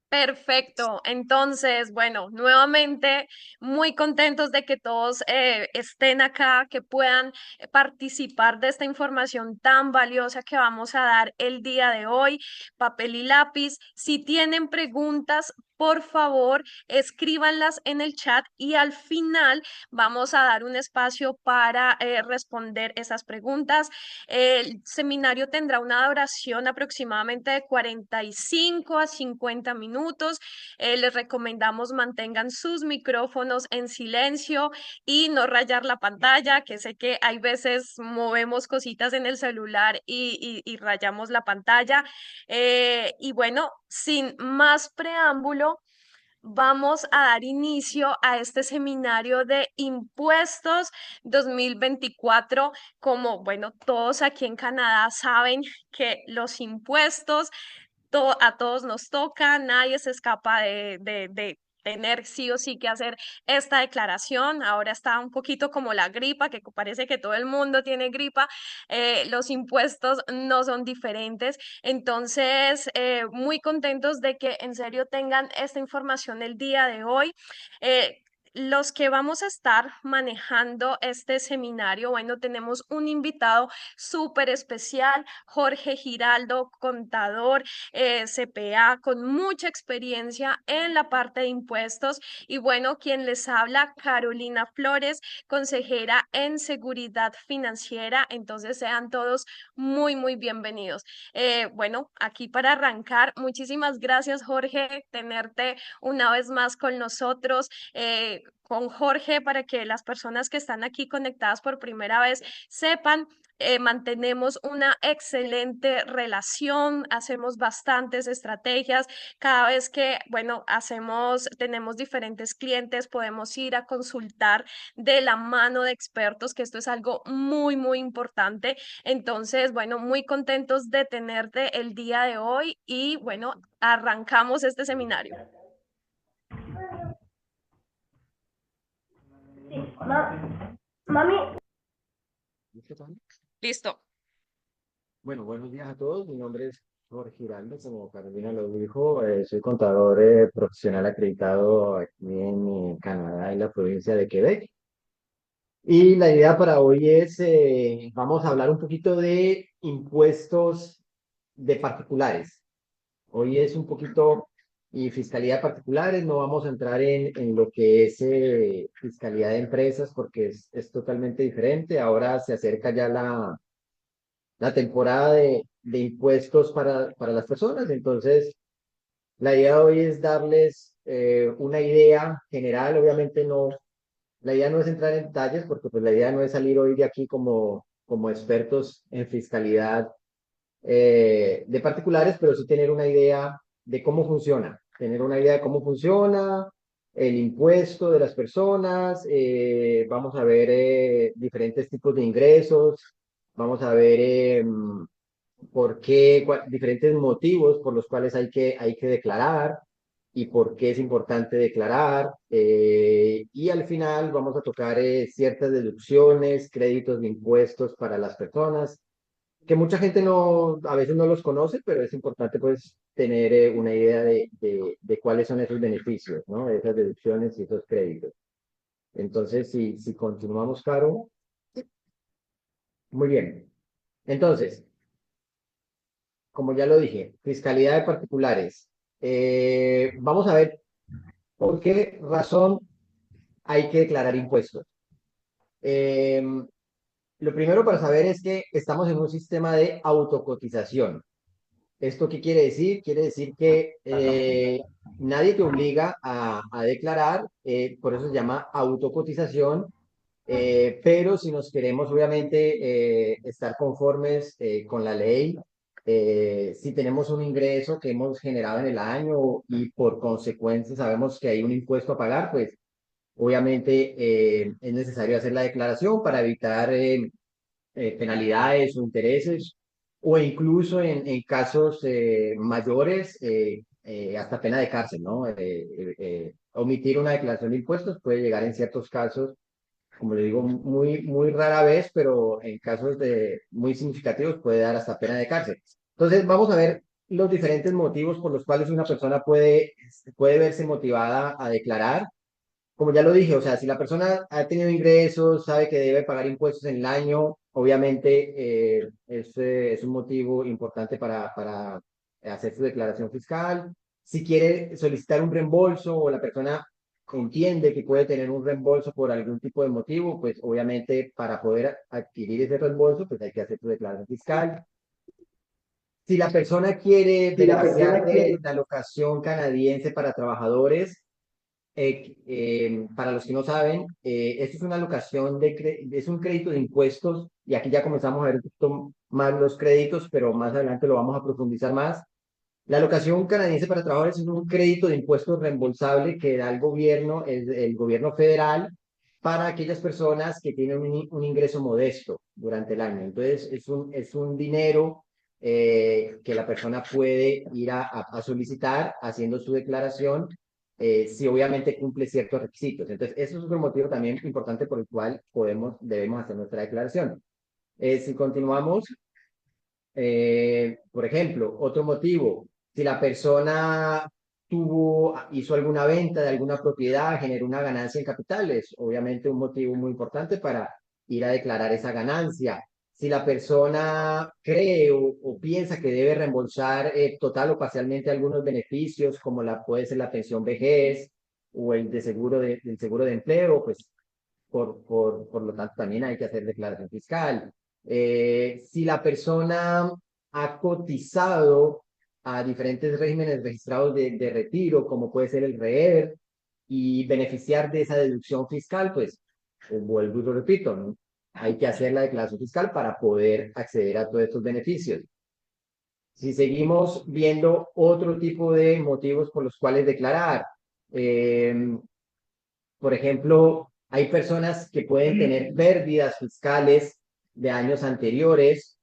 Perfecto. Entonces, bueno, nuevamente muy contentos de que todos estén acá, que puedan participar de esta información tan valiosa que vamos a dar el día de hoy. Papel y lápiz. Si tienen preguntas, por favor, escríbanlas en el chat y al final vamos a dar un espacio para responder esas preguntas. El seminario tendrá una duración aproximadamente de 45 a 50 minutos. Les recomendamos mantengan sus micrófonos en silencio y no rayar la pantalla, que sé que hay veces movemos cositas en el celular y rayamos la pantalla. Y bueno, sin más preámbulo, vamos a dar inicio a este seminario de impuestos 2024. Como, bueno, todos aquí en Canadá saben que los impuestos a todos nos toca, nadie se escapa de tener sí o sí que hacer esta declaración. Ahora está un poquito como la gripa, que parece que todo el mundo tiene gripa. Los impuestos no son diferentes. Entonces, muy contentos de que en serio tengan esta información el día de hoy. Eh, los que vamos a estar manejando este seminario, bueno, tenemos un invitado súper especial, Jorge Giraldo, contador, CPA, con mucha experiencia en la parte de impuestos. Y bueno, quien les habla, Carolina Flores, consejera en seguridad financiera. Entonces sean todos muy, muy bienvenidos. Bueno, aquí para arrancar, muchísimas gracias, Jorge, tenerte una vez más con nosotros. Con Jorge, para que las personas que están aquí conectadas por primera vez sepan, mantenemos una excelente relación, hacemos bastantes estrategias. Cada vez que, bueno, tenemos diferentes clientes, podemos ir a consultar de la mano de expertos, que esto es algo muy, muy importante. Entonces, bueno, muy contentos de tenerte el día de hoy y, bueno, arrancamos este seminario. Sí, mami. ¿Listo, Tony? Listo. Bueno, buenos días a todos. Mi nombre es Jorge Giraldo, como Carolina lo dijo. Soy contador profesional acreditado aquí en Canadá, en la provincia de Quebec. Y la idea para hoy es, vamos a hablar un poquito de impuestos de particulares. Hoy es un poquito y fiscalidad de particulares, no vamos a entrar en lo que es fiscalidad de empresas porque es totalmente diferente. Ahora se acerca ya la temporada de impuestos para las personas. Entonces, la idea de hoy es darles una idea general. Obviamente no, la idea no es entrar en detalles porque pues la idea no es salir hoy de aquí como expertos en fiscalidad de particulares, pero sí tener una idea de cómo funciona, tener una idea de cómo funciona el impuesto de las personas. Vamos a ver diferentes tipos de ingresos, vamos a ver por qué, diferentes motivos por los cuales hay que declarar y por qué es importante declarar. Y al final vamos a tocar ciertas deducciones, créditos de impuestos para las personas, que mucha gente no, a veces no los conoce, pero es importante pues tener una idea de cuáles son esos beneficios, ¿no? De esas deducciones y esos créditos. Entonces, si continuamos, Caro, muy bien. Entonces, como ya lo dije, fiscalidad de particulares. Vamos a ver por qué razón hay que declarar impuestos. Eh, lo primero para saber es que estamos en un sistema de autocotización. ¿Esto qué quiere decir? Quiere decir que nadie te obliga a declarar, por eso se llama autocotización, pero si nos queremos obviamente estar conformes con la ley, si tenemos un ingreso que hemos generado en el año y por consecuencia sabemos que hay un impuesto a pagar, pues obviamente es necesario hacer la declaración para evitar penalidades o intereses, o incluso en casos mayores, hasta pena de cárcel, ¿no? Omitir una declaración de impuestos puede llegar en ciertos casos, como le digo, muy, muy rara vez, pero en casos muy significativos puede dar hasta pena de cárcel. Entonces, vamos a ver los diferentes motivos por los cuales una persona puede verse motivada a declarar. Como ya lo dije, o sea, si la persona ha tenido ingresos, sabe que debe pagar impuestos en el año, obviamente es un motivo importante para hacer su declaración fiscal. Si quiere solicitar un reembolso o la persona entiende que puede tener un reembolso por algún tipo de motivo, pues obviamente para poder adquirir ese reembolso, pues hay que hacer su declaración fiscal. Si la persona quiere Si la beneficiar persona de quiere, la locación canadiense para trabajadores, para los que no saben, esto es una alocación es un crédito de impuestos y aquí ya comenzamos a ver un poquito más los créditos, pero más adelante lo vamos a profundizar más. La alocación canadiense para trabajadores es un crédito de impuestos reembolsable que da el gobierno, el gobierno federal, para aquellas personas que tienen un ingreso modesto durante el año. Entonces, es un dinero que la persona puede ir a solicitar haciendo su declaración si obviamente cumple ciertos requisitos. Entonces, eso es otro motivo también importante por el cual debemos hacer nuestra declaración. Si continuamos, por ejemplo, otro motivo, si la persona hizo alguna venta de alguna propiedad, generó una ganancia en capitales, obviamente un motivo muy importante para ir a declarar esa ganancia. Si la persona cree o piensa que debe reembolsar total o parcialmente algunos beneficios, como puede ser la pensión vejez o el de del seguro de empleo, pues por lo tanto también hay que hacer declaración fiscal. Si la persona ha cotizado a diferentes regímenes registrados de retiro, como puede ser el REER, y beneficiar de esa deducción fiscal, pues vuelvo y lo repito, ¿no? Hay que hacer la declaración fiscal para poder acceder a todos estos beneficios. Si seguimos viendo otro tipo de motivos por los cuales declarar, eh, por ejemplo, hay personas que pueden tener pérdidas fiscales de años anteriores,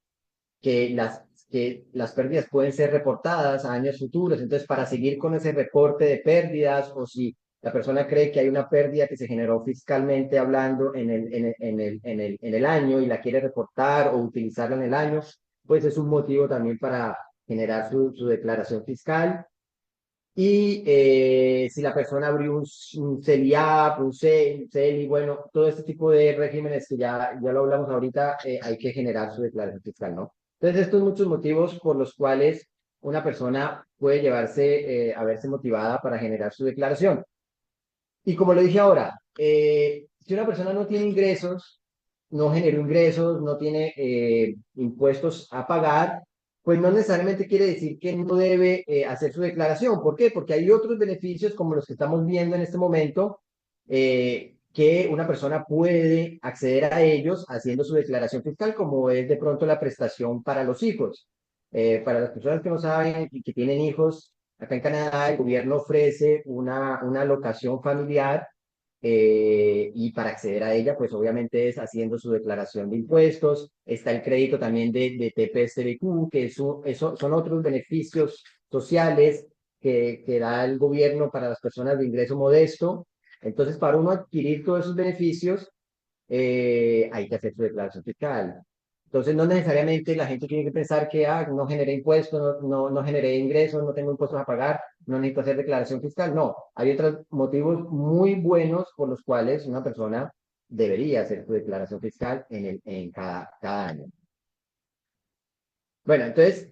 que las pérdidas pueden ser reportadas a años futuros. Entonces, para seguir con ese reporte de pérdidas, o si la persona cree que hay una pérdida que se generó fiscalmente hablando en el año y la quiere reportar o utilizarla en el año, pues es un motivo también para generar su declaración fiscal. Y si la persona abrió un CELIAP, un CELI, bueno, todo este tipo de regímenes que ya lo hablamos ahorita, hay que generar su declaración fiscal, ¿no? Entonces, estos son muchos motivos por los cuales una persona puede a verse motivada para generar su declaración. Y como lo dije ahora, si una persona no tiene ingresos, no generó ingresos, no tiene impuestos a pagar, pues no necesariamente quiere decir que no debe hacer su declaración. ¿Por qué? Porque hay otros beneficios como los que estamos viendo en este momento, que una persona puede acceder a ellos haciendo su declaración fiscal, como es de pronto la prestación para los hijos. Para las personas que no saben y que tienen hijos, acá en Canadá el gobierno ofrece una alocación familiar y para acceder a ella, pues obviamente es haciendo su declaración de impuestos. Está el crédito también de TPS-BQ, que son otros beneficios sociales que da el gobierno para las personas de ingreso modesto. Entonces, para uno adquirir todos esos beneficios, hay que hacer su declaración fiscal. Entonces, no necesariamente la gente tiene que pensar que no generé impuestos, no generé ingresos, no tengo impuestos a pagar, no necesito hacer declaración fiscal. No, hay otros motivos muy buenos por los cuales una persona debería hacer su declaración fiscal en cada año. Bueno, entonces,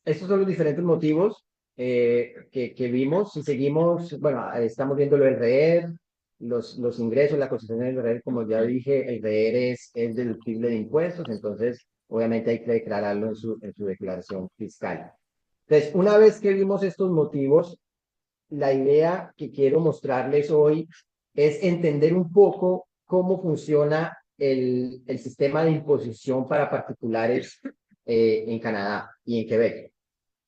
estos son los diferentes motivos que vimos. Si seguimos, bueno, estamos viendo lo del REER, los ingresos, la cotización del REER, como ya dije, el REER es deductible de impuestos, entonces obviamente hay que declararlo en su declaración fiscal. Entonces, una vez que vimos estos motivos, la idea que quiero mostrarles hoy es entender un poco cómo funciona el sistema de imposición para particulares en Canadá y en Quebec.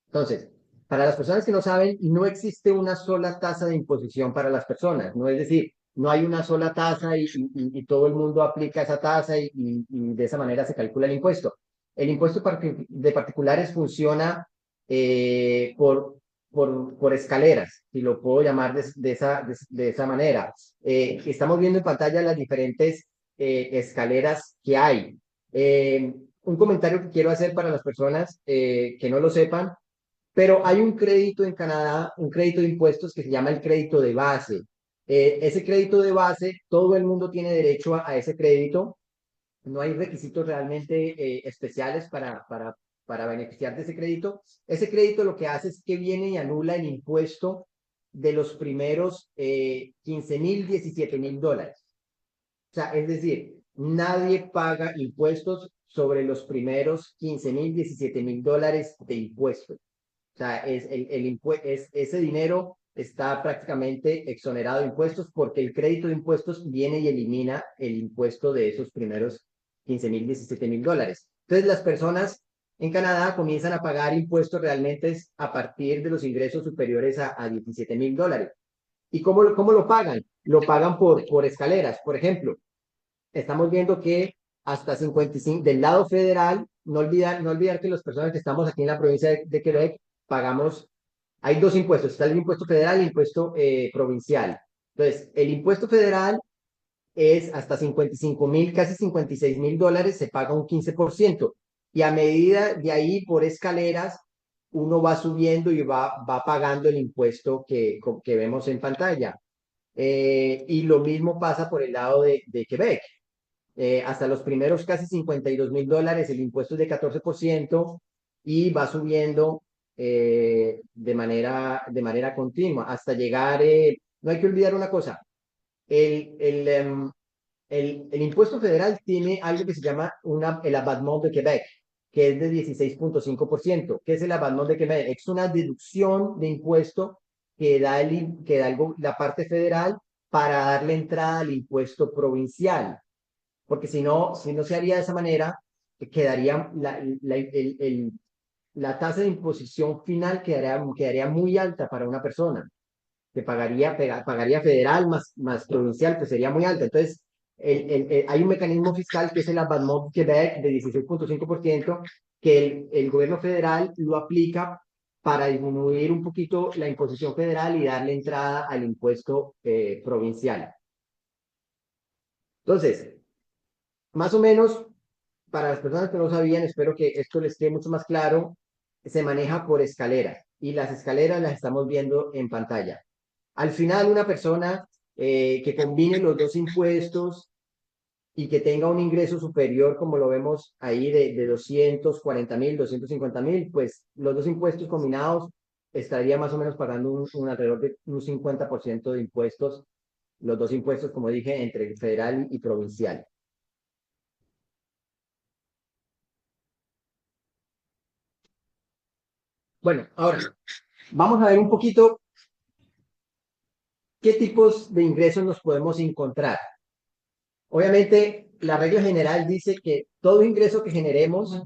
Entonces, para las personas que no saben, no existe una sola tasa de imposición para las personas, no es decir, no hay una sola tasa y todo el mundo aplica esa tasa y de esa manera se calcula el impuesto. El impuesto de particulares funciona eh, por, por escaleras, si lo puedo llamar de esa manera. Estamos viendo en pantalla las diferentes escaleras que hay. Un comentario que quiero hacer para las personas que no lo sepan Pero hay un crédito en Canadá, un crédito de impuestos que se llama el crédito de base. Ese crédito de base, todo el mundo tiene derecho a ese crédito. No hay requisitos realmente especiales para beneficiar de ese crédito. Ese crédito lo que hace es que viene y anula el impuesto de los primeros 15,000, 17,000 dólares. O sea, es decir, nadie paga impuestos sobre los primeros 15,000, 17,000 dólares de impuestos. O sea, ese dinero está prácticamente exonerado de impuestos porque el crédito de impuestos viene y elimina el impuesto de esos primeros 15,000, 17,000 dólares. Entonces, las personas en Canadá comienzan a pagar impuestos realmente a partir de los ingresos superiores a 17,000 dólares. ¿Y cómo lo pagan? Lo pagan por escaleras. Por ejemplo, estamos viendo que hasta 55, del lado federal, no olvidar que las personas que estamos aquí en la provincia de Quebec pagamos, hay dos impuestos, está el impuesto federal y el impuesto provincial. Entonces, el impuesto federal es hasta 55,000, casi 56,000 dólares, se paga un 15%. Y a medida de ahí, por escaleras, uno va subiendo y va pagando el impuesto que vemos en pantalla. Y lo mismo pasa por el lado de Quebec. Hasta los primeros casi 52,000 dólares, el impuesto es de 14% y va subiendo de manera continua hasta llegar, no hay que olvidar una cosa, el, el, em, el impuesto federal tiene algo que se llama el abattement de Quebec, que es de 16,5%. ¿Qué es el abattement de Quebec? Es una deducción de impuesto que da la parte federal para darle entrada al impuesto provincial, porque si no se haría de esa manera, quedaría la tasa de imposición final quedaría muy alta para una persona, que pagaría federal más provincial, pues sería muy alta. Entonces, hay un mecanismo fiscal que es el Abattement Quebec de 16,5%, que el gobierno federal lo aplica para disminuir un poquito la imposición federal y darle entrada al impuesto provincial. Entonces, más o menos, para las personas que no sabían, espero que esto les quede mucho más claro, se maneja por escaleras y las escaleras las estamos viendo en pantalla. Al final, una persona que combine los dos impuestos y que tenga un ingreso superior, como lo vemos ahí, de 240,000, 250,000, pues los dos impuestos combinados estaría más o menos pagando alrededor de un 50% de impuestos, los dos impuestos, como dije, entre el federal y provincial. Bueno, ahora vamos a ver un poquito qué tipos de ingresos nos podemos encontrar. Obviamente, la regla general dice que todo ingreso que generemos,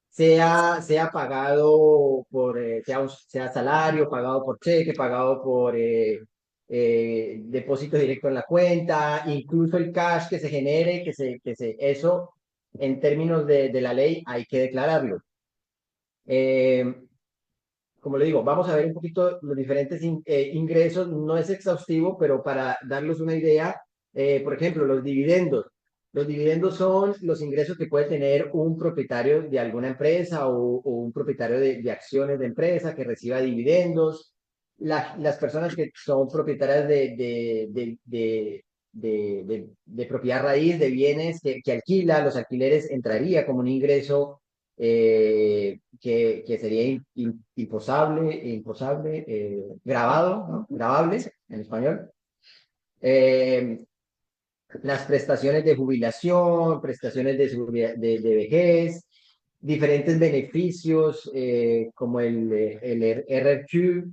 sea pagado sea salario, pagado por cheque, pagado por depósito directo en la cuenta, incluso el cash que se genere, eso en términos de la ley hay que declararlo. Eh, Como le digo, vamos a ver un poquito los diferentes ingresos. No es exhaustivo, pero para darles una idea, por ejemplo, los dividendos. Los dividendos son los ingresos que puede tener un propietario de alguna empresa o un propietario de acciones de empresa que reciba dividendos. Las personas que son propietarias de propiedad raíz, de bienes que alquila, los alquileres entraría como un ingreso que sería imposable, grabado, ¿no? Grabable en español. Eh, las prestaciones de jubilación, prestaciones de vejez, diferentes beneficios como el RRQ.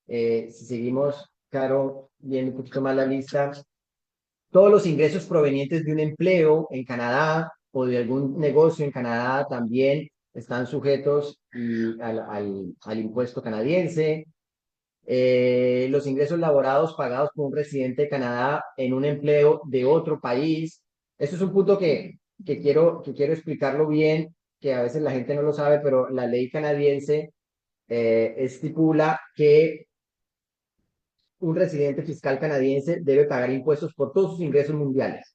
Si seguimos, Caro, viendo un poquito más la lista, todos los ingresos provenientes de un empleo en Canadá o de algún negocio en Canadá también están sujetos al impuesto canadiense. Los ingresos laborados pagados por un residente de Canadá en un empleo de otro país. Esto es un punto que quiero explicarlo bien, que a veces la gente no lo sabe, pero la ley canadiense estipula que un residente fiscal canadiense debe pagar impuestos por todos sus ingresos mundiales.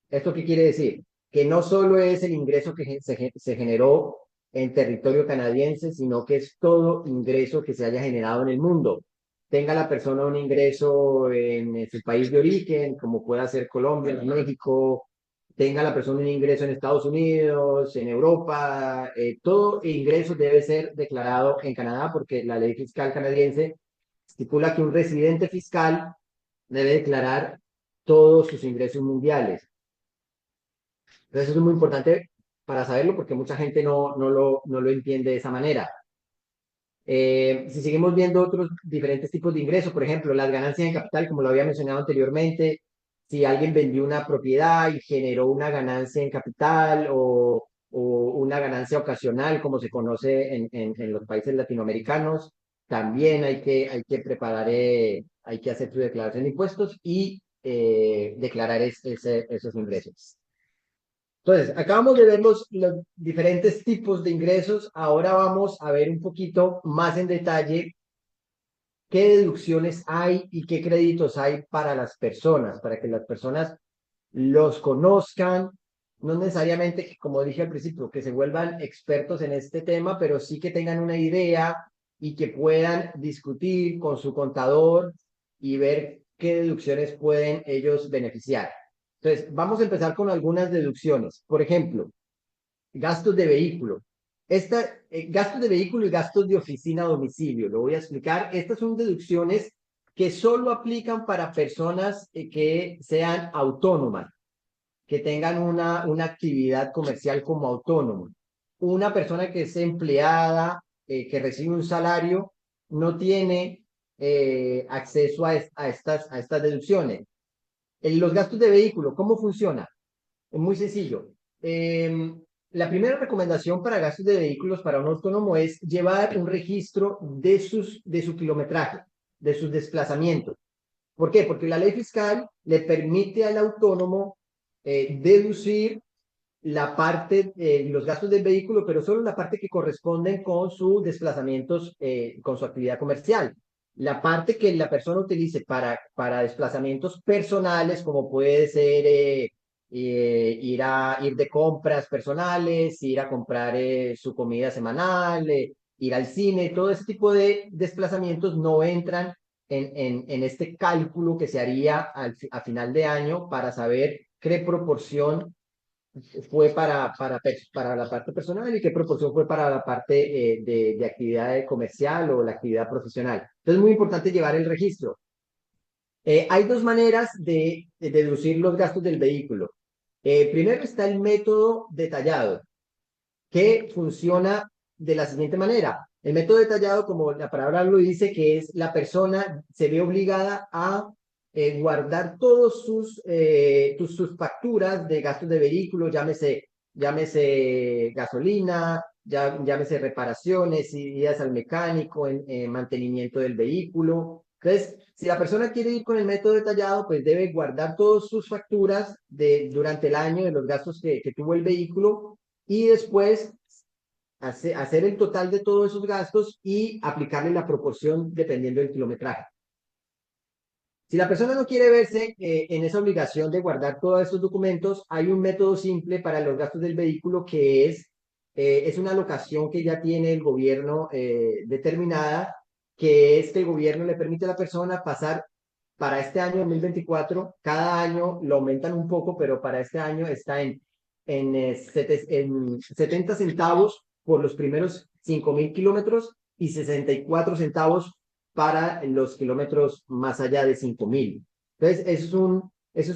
¿Esto qué quiere decir? Que no solo es el ingreso que se generó en territorio canadiense, sino que es todo ingreso que se haya generado en el mundo. Tenga la persona un ingreso en su país de origen, como pueda ser Colombia, México, tenga la persona un ingreso en Estados Unidos, en Europa, todo ingreso debe ser declarado en Canadá porque la ley fiscal canadiense estipula que un residente fiscal debe declarar todos sus ingresos mundiales. Entonces eso es muy importante para saberlo porque mucha gente no lo entiende de esa manera. Si seguimos viendo otros diferentes tipos de ingresos, por ejemplo, las ganancias en capital, como lo había mencionado anteriormente, si alguien vendió una propiedad y generó una ganancia en capital o una ganancia ocasional, como se conoce en los países latinoamericanos, también hay que preparar, hay que hacer su declaración de impuestos y declarar esos ingresos. Entonces, acabamos de ver los diferentes tipos de ingresos. Ahora vamos a ver un poquito más en detalle qué deducciones hay y qué créditos hay para las personas, para que las personas los conozcan, no necesariamente, como dije al principio, que se vuelvan expertos en este tema, pero sí que tengan una idea y que puedan discutir con su contador y ver qué deducciones pueden ellos beneficiar. Entonces, vamos a empezar con algunas deducciones. Por ejemplo, gastos de vehículo. Gastos de vehículo y gastos de oficina a domicilio. Lo voy a explicar. Estas son deducciones que solo aplican para personas que sean autónomas, que tengan una actividad comercial como autónomo. Una persona que es empleada, que recibe un salario, no tiene acceso a estas deducciones. Los gastos de vehículo, ¿cómo funciona? Es muy sencillo. La primera recomendación para gastos de vehículos para un autónomo es llevar un registro de su kilometraje, de sus desplazamientos. ¿Por qué? Porque la ley fiscal le permite al autónomo deducir la parte, los gastos del vehículo, pero solo la parte que corresponden con sus desplazamientos, con su actividad comercial. La parte que la persona utilice para desplazamientos personales, como puede ser ir de compras personales, ir a comprar su comida semanal, ir al cine, todo ese tipo de desplazamientos no entran en este cálculo que se haría a final de año para saber qué proporción fue para la parte personal y qué proporción fue para la parte de actividad comercial o la actividad profesional. Entonces es muy importante llevar el registro. Hay dos maneras de deducir los gastos del vehículo. Primero está el método detallado, que funciona de la siguiente manera. El método detallado, como la palabra lo dice, que es la persona se ve obligada a guardar todos sus facturas de gastos de vehículo, llámese gasolina, llámese reparaciones, idas al mecánico, en mantenimiento del vehículo. Entonces, si la persona quiere ir con el método detallado, pues debe guardar todas sus facturas durante el año de los gastos que tuvo el vehículo y después hacer el total de todos esos gastos y aplicarle la proporción dependiendo del kilometraje. Si la persona no quiere verse en esa obligación de guardar todos estos documentos, hay un método simple para los gastos del vehículo que es una alocación que ya tiene el gobierno determinada, que es que el gobierno le permite a la persona pasar para este año 2024, cada año lo aumentan un poco, pero para este año está en 70 centavos por los primeros 5.000 kilómetros y 64 centavos para los kilómetros más allá de 5.000. Entonces, eso es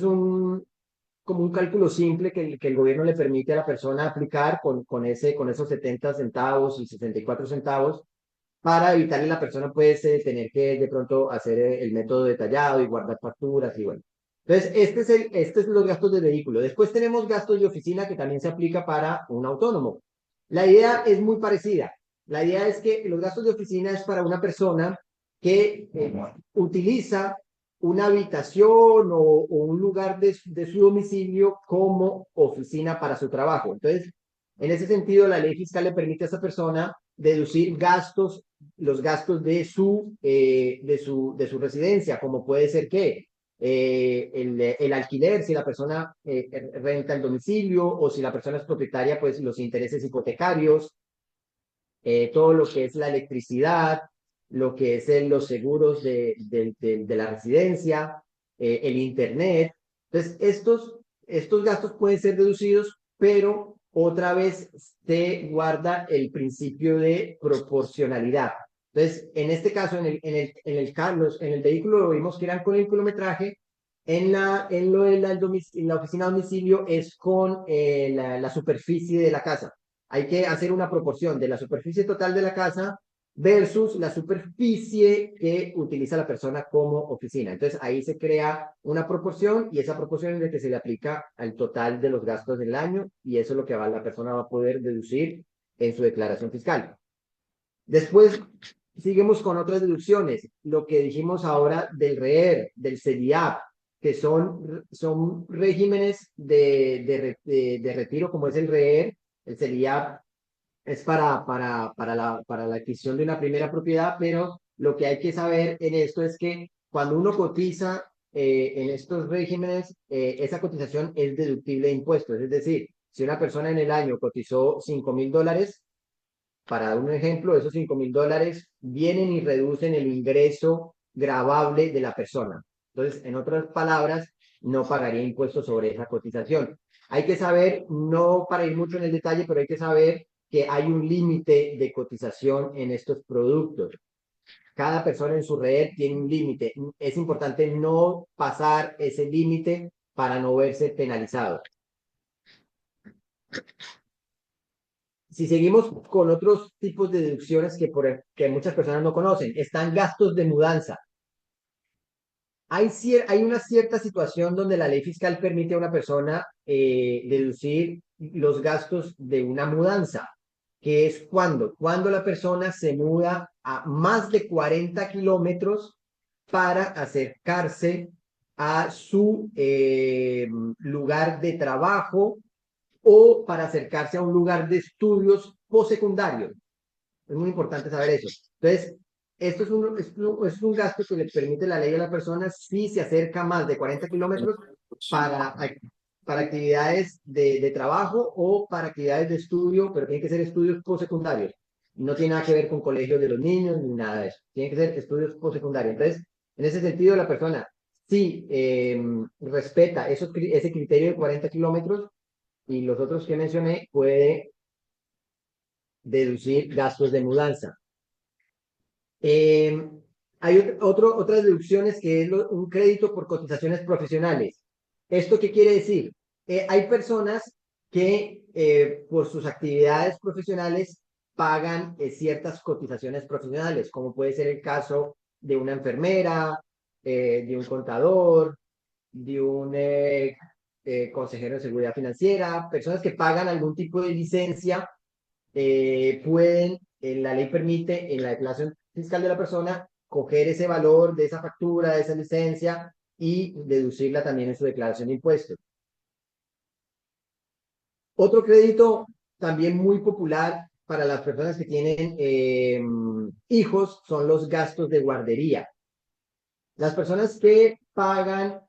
como un cálculo simple que el gobierno le permite a la persona aplicar con esos 70 centavos y 64 centavos para evitarle a la persona pues tener que de pronto hacer el método detallado y guardar facturas y bueno. Entonces, este es los gastos de vehículo. Después tenemos gastos de oficina que también se aplica para un autónomo. La idea es muy parecida. La idea es que los gastos de oficina es para una persona que utiliza una habitación o un lugar de su domicilio como oficina para su trabajo. Entonces, en ese sentido, la ley fiscal le permite a esa persona deducir los gastos de su residencia, como puede ser que el alquiler, si la persona renta el domicilio o si la persona es propietaria, pues los intereses hipotecarios. todo lo que es la electricidad, lo que es los seguros de la residencia, el internet. Entonces, estos gastos pueden ser deducidos, pero otra vez se guarda el principio de proporcionalidad. Entonces, en este caso, en el vehículo lo vimos que eran con el kilometraje, en la oficina de domicilio es con la superficie de la casa. Hay que hacer una proporción de la superficie total de la casa versus la superficie que utiliza la persona como oficina. Entonces ahí se crea una proporción y esa proporción es la que se le aplica al total de los gastos del año y eso es lo que la persona va a poder deducir en su declaración fiscal. Después seguimos con otras deducciones, lo que dijimos ahora del REER, del CEDIAP, que son regímenes de retiro, como es el REER, el CEDIAP es para la adquisición de una primera propiedad, pero lo que hay que saber en esto es que cuando uno cotiza en estos regímenes, esa cotización es deductible de impuestos. Es decir, si una persona en el año cotizó $5,000, para dar un ejemplo, esos $5,000 vienen y reducen el ingreso gravable de la persona. Entonces, en otras palabras, no pagaría impuestos sobre esa cotización. Hay que saber, no para ir mucho en el detalle, pero hay que saber que hay un límite de cotización en estos productos. Cada persona en su red tiene un límite. Es importante no pasar ese límite para no verse penalizado. Si seguimos con otros tipos de deducciones que muchas personas no conocen, están gastos de mudanza. Hay una cierta situación donde la ley fiscal permite a una persona deducir los gastos de una mudanza, que es cuando la persona se muda a más de 40 kilómetros para acercarse a su lugar de trabajo o para acercarse a un lugar de estudios postsecundarios. Es muy importante saber eso. Entonces, esto es un gasto que le permite la ley a la persona si se acerca más de 40 kilómetros para, para actividades de trabajo o para actividades de estudio, pero tienen que ser estudios postsecundarios. No tiene nada que ver con colegios de los niños ni nada de eso. Tienen que ser estudios postsecundarios. Entonces, en ese sentido, la persona, si respeta ese criterio de 40 kilómetros y los otros que mencioné, puede deducir gastos de mudanza. Hay otras deducciones que es un crédito por cotizaciones profesionales. ¿Esto qué quiere decir? Hay personas que por sus actividades profesionales pagan ciertas cotizaciones profesionales, como puede ser el caso de una enfermera, de un contador, de un consejero de seguridad financiera, personas que pagan algún tipo de licencia pueden, la ley permite en la declaración fiscal de la persona coger ese valor de esa factura, de esa licencia y deducirla también en su declaración de impuestos. Otro crédito también muy popular para las personas que tienen hijos son los gastos de guardería. Las personas que pagan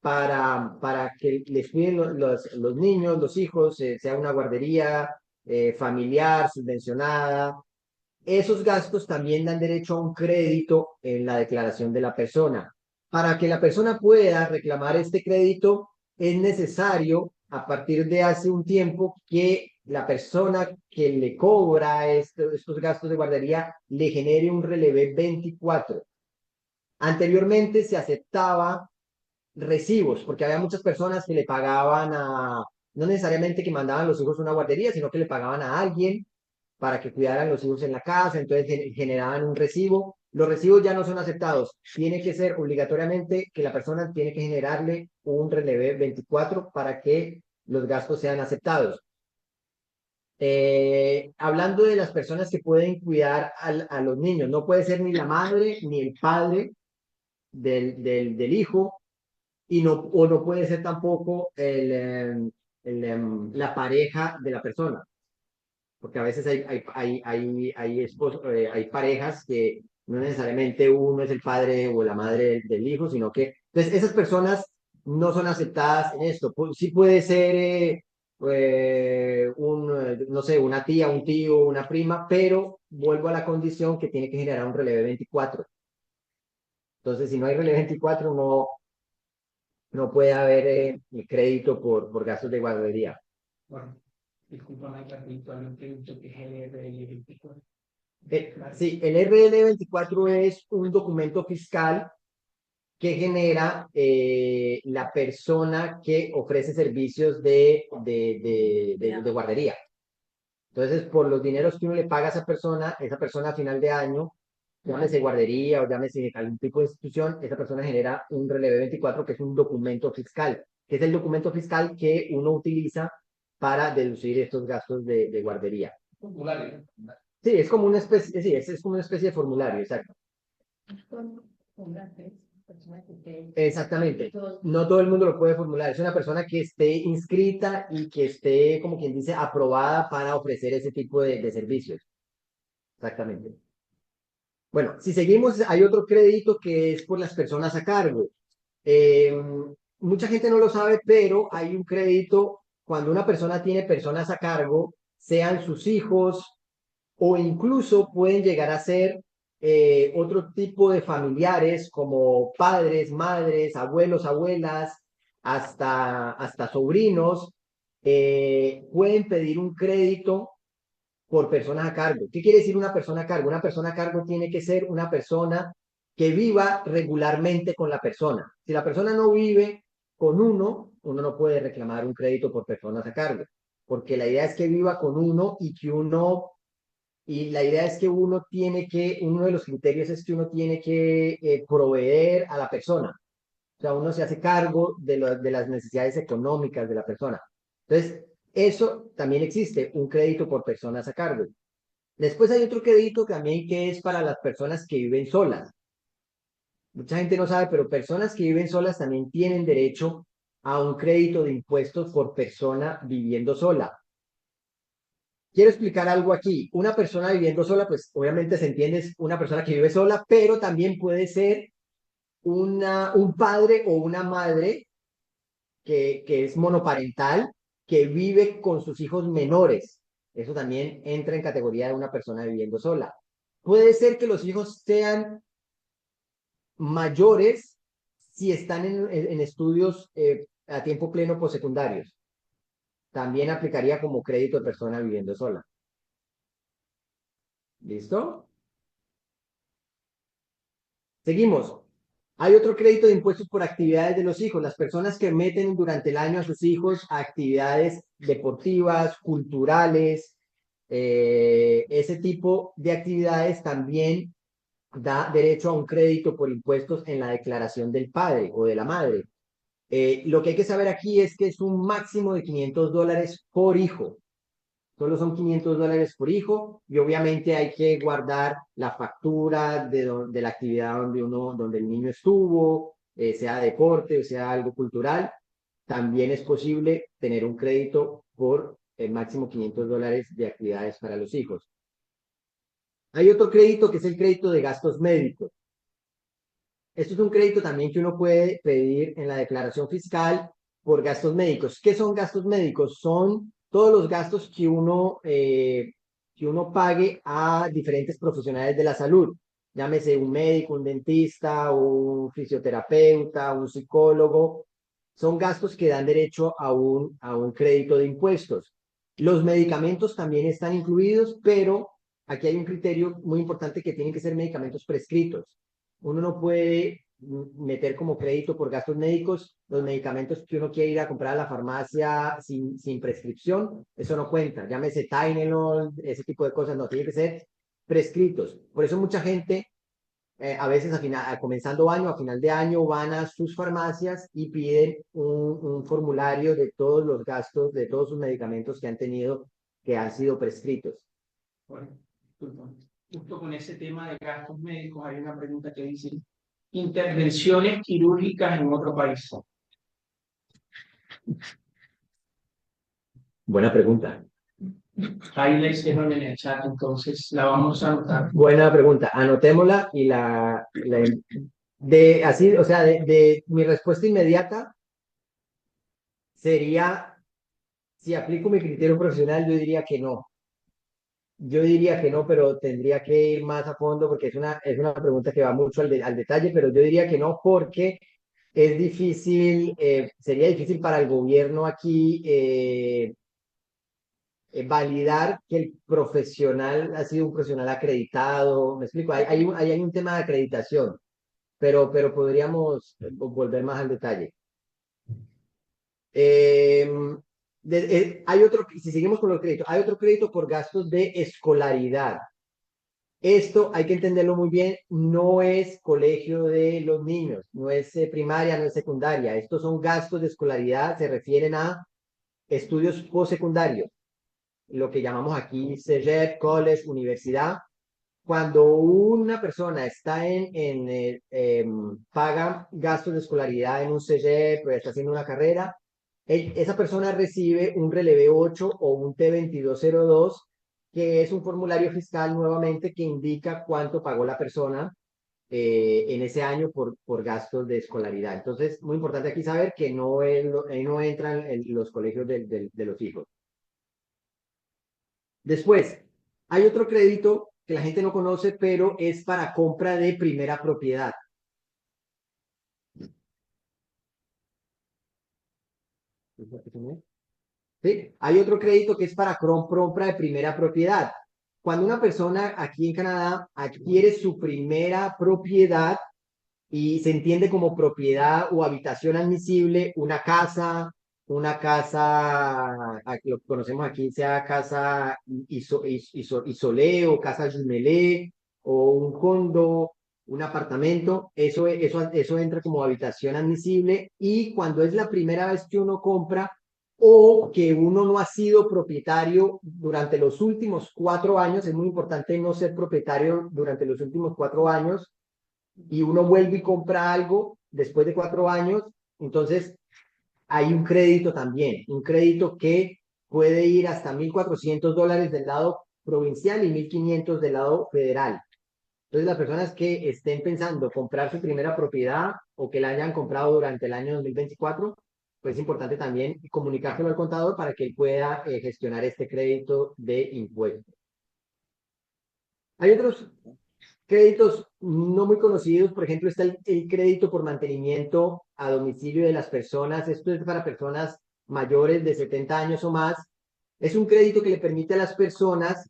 para que les cuiden los niños, los hijos, sea una guardería familiar, subvencionada, esos gastos también dan derecho a un crédito en la declaración de la persona. Para que la persona pueda reclamar este crédito, es necesario, a partir de hace un tiempo, que la persona que le cobra estos gastos de guardería le genere un relevé 24. Anteriormente se aceptaba recibos, porque había muchas personas que le pagaban no necesariamente que mandaban los hijos a una guardería, sino que le pagaban a alguien para que cuidaran los hijos en la casa, entonces generaban un recibo. Los recibos ya no son aceptados. Tiene que ser obligatoriamente que la persona tiene que generarle un relevé 24 para que los gastos sean aceptados. Hablando de las personas que pueden cuidar a los niños, no puede ser ni la madre ni el padre del hijo, o no puede ser tampoco la pareja de la persona, porque a veces hay parejas que no necesariamente uno es el padre o la madre del hijo, sino que, entonces esas personas no son aceptadas en esto. Sí puede ser no sé, una tía, un tío, una prima, pero vuelvo a la condición que tiene que generar un relevé 24. Entonces, si no hay relevé 24, no puede haber crédito por gastos de guardería. Bueno, discúlpame, Carlito, hay un producto que es el RL24. Sí, el RL24 es un documento fiscal que genera la persona que ofrece servicios de guardería. Entonces, por los dineros que uno le paga a esa persona a final de año, llámese guardería o llámese algún tipo de institución, esa persona genera un relevé 24, que es un documento fiscal, que es el documento fiscal que uno utiliza para deducir estos gastos de guardería. Formulario. Sí, es como una especie, sí, es como una especie de formulario, exacto. Exactamente. No todo el mundo lo puede formular. Es una persona que esté inscrita y que esté, como quien dice, aprobada para ofrecer ese tipo de servicios. Exactamente. Bueno, si seguimos, hay otro crédito que es por las personas a cargo. Eh, Mucha gente no lo sabe, pero hay un crédito cuando una persona tiene personas a cargo, sean sus hijos o incluso pueden llegar a ser otro tipo de familiares como padres, madres, abuelos, abuelas, hasta sobrinos, pueden pedir un crédito por personas a cargo. ¿Qué quiere decir una persona a cargo? Una persona a cargo tiene que ser una persona que viva regularmente con la persona. Si la persona no vive con uno no puede reclamar un crédito por personas a cargo, porque la idea es que viva con uno y la idea es que uno de los criterios es que uno tiene que proveer a la persona. O sea, uno se hace cargo de las necesidades económicas de la persona. Entonces, eso también existe, un crédito por personas a cargo. Después hay otro crédito también que es para las personas que viven solas. Mucha gente no sabe, pero personas que viven solas también tienen derecho a un crédito de impuestos por persona viviendo sola. Quiero explicar algo aquí. Una persona viviendo sola, pues obviamente se entiende, es una persona que vive sola, pero también puede ser un padre o una madre que es monoparental, que vive con sus hijos menores. Eso también entra en categoría de una persona viviendo sola. Puede ser que los hijos sean mayores si están en estudios a tiempo pleno postsecundarios. También aplicaría como crédito de persona viviendo sola. ¿Listo? Seguimos. Hay otro crédito de impuestos por actividades de los hijos. Las personas que meten durante el año a sus hijos a actividades deportivas, culturales, ese tipo de actividades también da derecho a un crédito por impuestos en la declaración del padre o de la madre. Lo que hay que saber aquí es que es un máximo de $500 por hijo. Solo son $500 por hijo y obviamente hay que guardar la factura de la actividad donde el niño estuvo, sea deporte o sea algo cultural. También es posible tener un crédito por el máximo $500 de actividades para los hijos. Hay otro crédito que es el crédito de gastos médicos. Esto es un crédito también que uno puede pedir en la declaración fiscal por gastos médicos. ¿Qué son gastos médicos? Son todos los gastos que uno pague a diferentes profesionales de la salud. Llámese un médico, un dentista, un fisioterapeuta, un psicólogo. Son gastos que dan derecho a un crédito de impuestos. Los medicamentos también están incluidos, pero aquí hay un criterio muy importante que tienen que ser medicamentos prescritos. Uno no puede meter como crédito por gastos médicos los medicamentos que uno quiere ir a comprar a la farmacia sin prescripción, eso no cuenta, llámese Tylenol, ese tipo de cosas, no, tiene que ser prescritos. Por eso mucha gente, a veces comenzando año, a final de año, van a sus farmacias y piden un formulario de todos los gastos, de todos sus medicamentos que han tenido, que han sido prescritos. Bueno, justo con ese tema de gastos médicos hay una pregunta que dice, intervenciones quirúrgicas en otro país. Buena pregunta. Ahí la hicieron en el chat, entonces la vamos a anotar. Buena pregunta. Anotémosla y así, o sea, mi respuesta inmediata sería Si aplico mi criterio profesional, yo diría que no. Yo diría que no, pero tendría que ir más a fondo porque es una pregunta que va mucho al detalle, pero yo diría que no porque es difícil, sería difícil para el gobierno aquí validar que el profesional ha sido un profesional acreditado. Me explico, hay un tema de acreditación, pero podríamos volver más al detalle. Eh, hay otro, si seguimos con los créditos, hay otro crédito por gastos de escolaridad. Esto hay que entenderlo muy bien, no es colegio de los niños, no es primaria, no es secundaria. Estos son gastos de escolaridad, se refieren a estudios postsecundarios, lo que llamamos aquí CEGEP, college, universidad. Cuando una persona está paga gastos de escolaridad en un CEGEP, está haciendo una carrera, esa persona recibe un Relevé 8 o un T2202, que es un formulario fiscal nuevamente que indica cuánto pagó la persona en ese año por gastos de escolaridad. Entonces, muy importante aquí saber que no entran en los colegios de los hijos. Después, hay otro crédito que la gente no conoce, pero es para compra de primera propiedad. ¿Sí? Hay otro crédito que es para compra de primera propiedad. Cuando una persona aquí en Canadá adquiere su primera propiedad y se entiende como propiedad o habitación admisible, una casa, lo que conocemos aquí sea casa isolé o casa jumelé o un condo, un apartamento, eso entra como habitación admisible y cuando es la primera vez que uno compra o que uno no ha sido propietario durante los últimos 4 años, es muy importante no ser propietario durante los últimos 4 años y uno vuelve y compra algo después de 4 años, entonces hay un crédito también, un crédito que puede ir hasta $1,400 del lado provincial y 1,500 del lado federal. Entonces, las personas que estén pensando comprar su primera propiedad o que la hayan comprado durante el año 2024, pues es importante también comunicárselo al contador para que él pueda gestionar este crédito de impuestos. Hay otros créditos no muy conocidos, por ejemplo, está el crédito por mantenimiento a domicilio de las personas. Esto es para personas mayores de 70 años o más. Es un crédito que le permite a las personas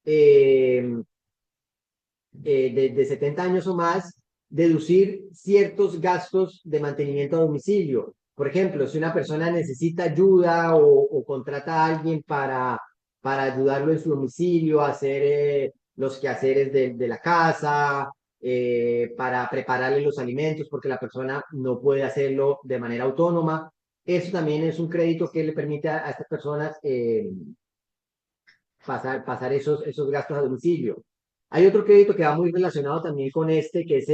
eh, de 70 años o más deducir ciertos gastos de mantenimiento a domicilio. Por ejemplo, si una persona necesita ayuda o contrata a alguien para ayudarlo en su domicilio a hacer los quehaceres de la casa, para prepararle los alimentos porque la persona no puede hacerlo de manera autónoma. Eso también es un crédito que le permite a estas personas pasar esos gastos a domicilio. Hay otro crédito que va muy relacionado también con este, que es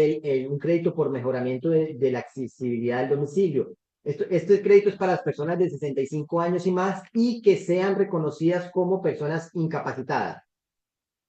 un crédito por mejoramiento de la accesibilidad del domicilio. Este crédito es para las personas de 65 años y más y que sean reconocidas como personas incapacitadas.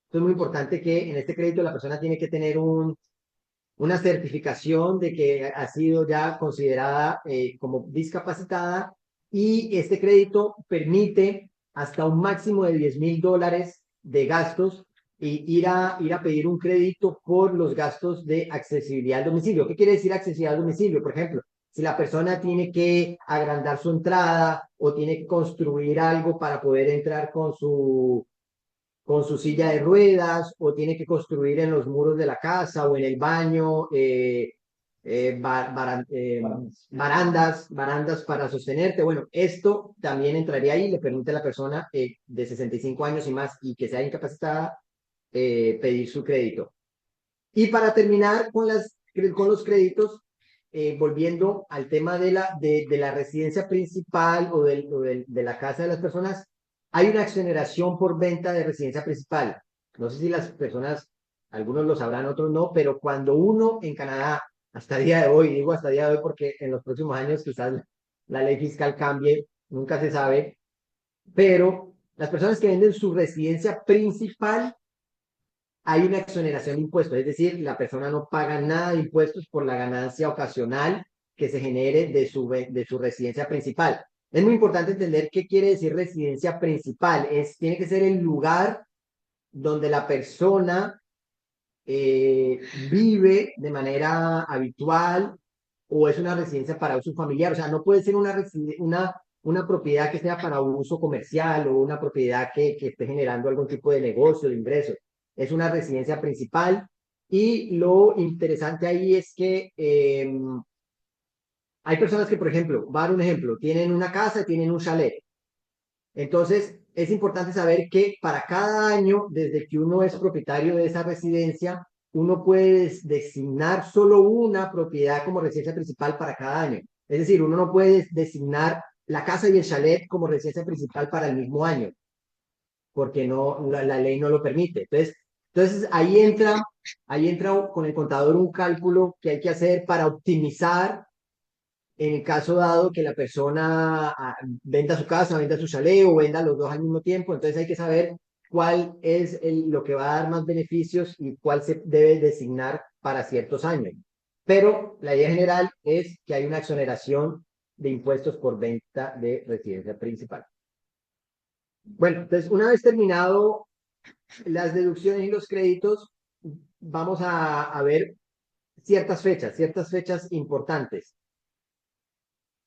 Esto es muy importante que en este crédito la persona tiene que tener una certificación de que ha sido ya considerada como discapacitada y este crédito permite hasta un máximo de $10,000 de gastos y ir a pedir un crédito por los gastos de accesibilidad al domicilio. ¿Qué quiere decir accesibilidad al domicilio? Por ejemplo, si la persona tiene que agrandar su entrada o tiene que construir algo para poder entrar con su silla de ruedas o tiene que construir en los muros de la casa o en el baño barandas para sostenerte. Bueno, esto también entraría ahí, le permite a la persona de 65 años y más y que sea incapacitada pedir su crédito. Y para terminar con los créditos, volviendo al tema de la residencia principal de la casa de las personas, hay una exoneración por venta de residencia principal. No sé si las personas, algunos lo sabrán, otros no, pero cuando uno en Canadá, hasta el día de hoy, digo hasta el día de hoy porque en los próximos años quizás la ley fiscal cambie, nunca se sabe, pero las personas que venden su residencia principal hay una exoneración de impuestos, es decir, la persona no paga nada de impuestos por la ganancia ocasional que se genere de su residencia principal. Es muy importante entender qué quiere decir residencia principal. Tiene que ser el lugar donde la persona eh, vive de manera habitual o es una residencia para uso familiar. O sea, no puede ser una propiedad que sea para uso comercial o una propiedad que esté generando algún tipo de negocio, de ingresos. Es una residencia principal y lo interesante ahí es que hay personas que, por ejemplo, va a dar un ejemplo, tienen una casa y tienen un chalet. Entonces, es importante saber que para cada año, desde que uno es propietario de esa residencia, uno puede designar solo una propiedad como residencia principal para cada año. Es decir, uno no puede designar la casa y el chalet como residencia principal para el mismo año, porque la ley no lo permite. Entonces ahí entra con el contador un cálculo que hay que hacer para optimizar en el caso dado que la persona venda su casa, venda su chalet o venda los dos al mismo tiempo. Entonces hay que saber cuál es lo que va a dar más beneficios y cuál se debe designar para ciertos años. Pero la idea general es que hay una exoneración de impuestos por venta de residencia principal. Bueno, entonces una vez terminado las deducciones y los créditos, vamos a ver ciertas fechas importantes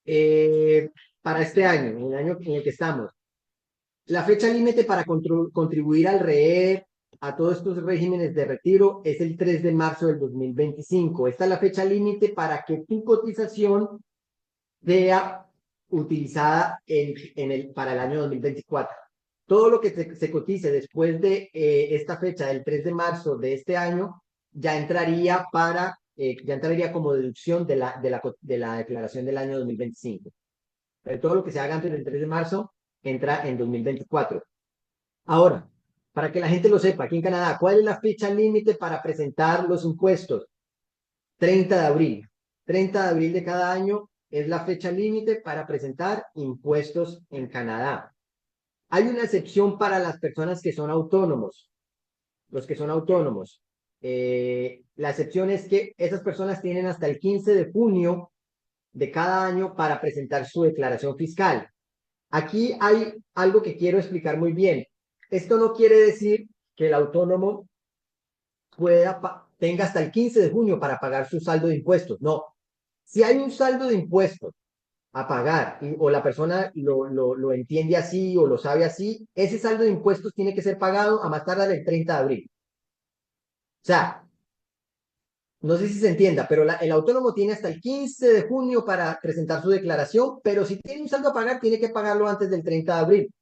eh, para este año, en el año en el que estamos. La fecha límite para contribuir al REER, a todos estos regímenes de retiro, es el 3 de marzo del 2025. Esta es la fecha límite para que tu cotización sea utilizada para el año 2024. Todo lo que se cotice después de esta fecha, del 3 de marzo de este año, ya entraría como deducción de la declaración del año 2025. Pero todo lo que se haga antes del 3 de marzo entra en 2024. Ahora, para que la gente lo sepa, aquí en Canadá, ¿cuál es la fecha límite para presentar los impuestos? 30 de abril. 30 de abril de cada año es la fecha límite para presentar impuestos en Canadá. Hay una excepción para las personas que son autónomos, los que son autónomos. La excepción es que esas personas tienen hasta el 15 de junio de cada año para presentar su declaración fiscal. Aquí hay algo que quiero explicar muy bien. Esto no quiere decir que el autónomo tenga hasta el 15 de junio para pagar su saldo de impuestos. No. Si hay un saldo de impuestos a pagar o la persona lo entiende así o lo sabe así, ese saldo de impuestos tiene que ser pagado a más tardar el 30 de abril. O sea, no sé si se entienda, pero el autónomo tiene hasta el 15 de junio para presentar su declaración, pero si tiene un saldo a pagar, tiene que pagarlo antes del 30 de abril.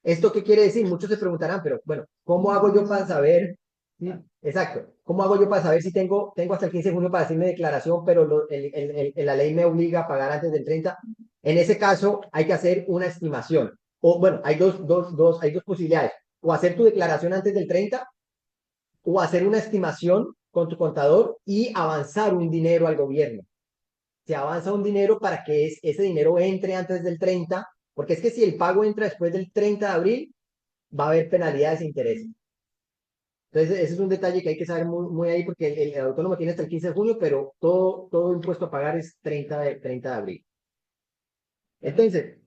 ¿Esto qué quiere decir? Muchos se preguntarán, pero bueno, ¿cómo hago yo para saber? Sí, exacto. ¿Cómo hago yo para saber si tengo hasta el 15 de junio para hacer mi declaración, pero la ley me obliga a pagar antes del 30? En ese caso, hay que hacer una estimación. O bueno, hay dos posibilidades. O hacer tu declaración antes del 30 o hacer una estimación con tu contador y avanzar un dinero al gobierno. Se avanza un dinero para que ese dinero entre antes del 30, porque es que si el pago entra después del 30 de abril, va a haber penalidades e intereses. Entonces, ese es un detalle que hay que saber muy ahí, porque el autónomo tiene hasta el 15 de junio, pero todo impuesto a pagar es 30 de abril. Entonces,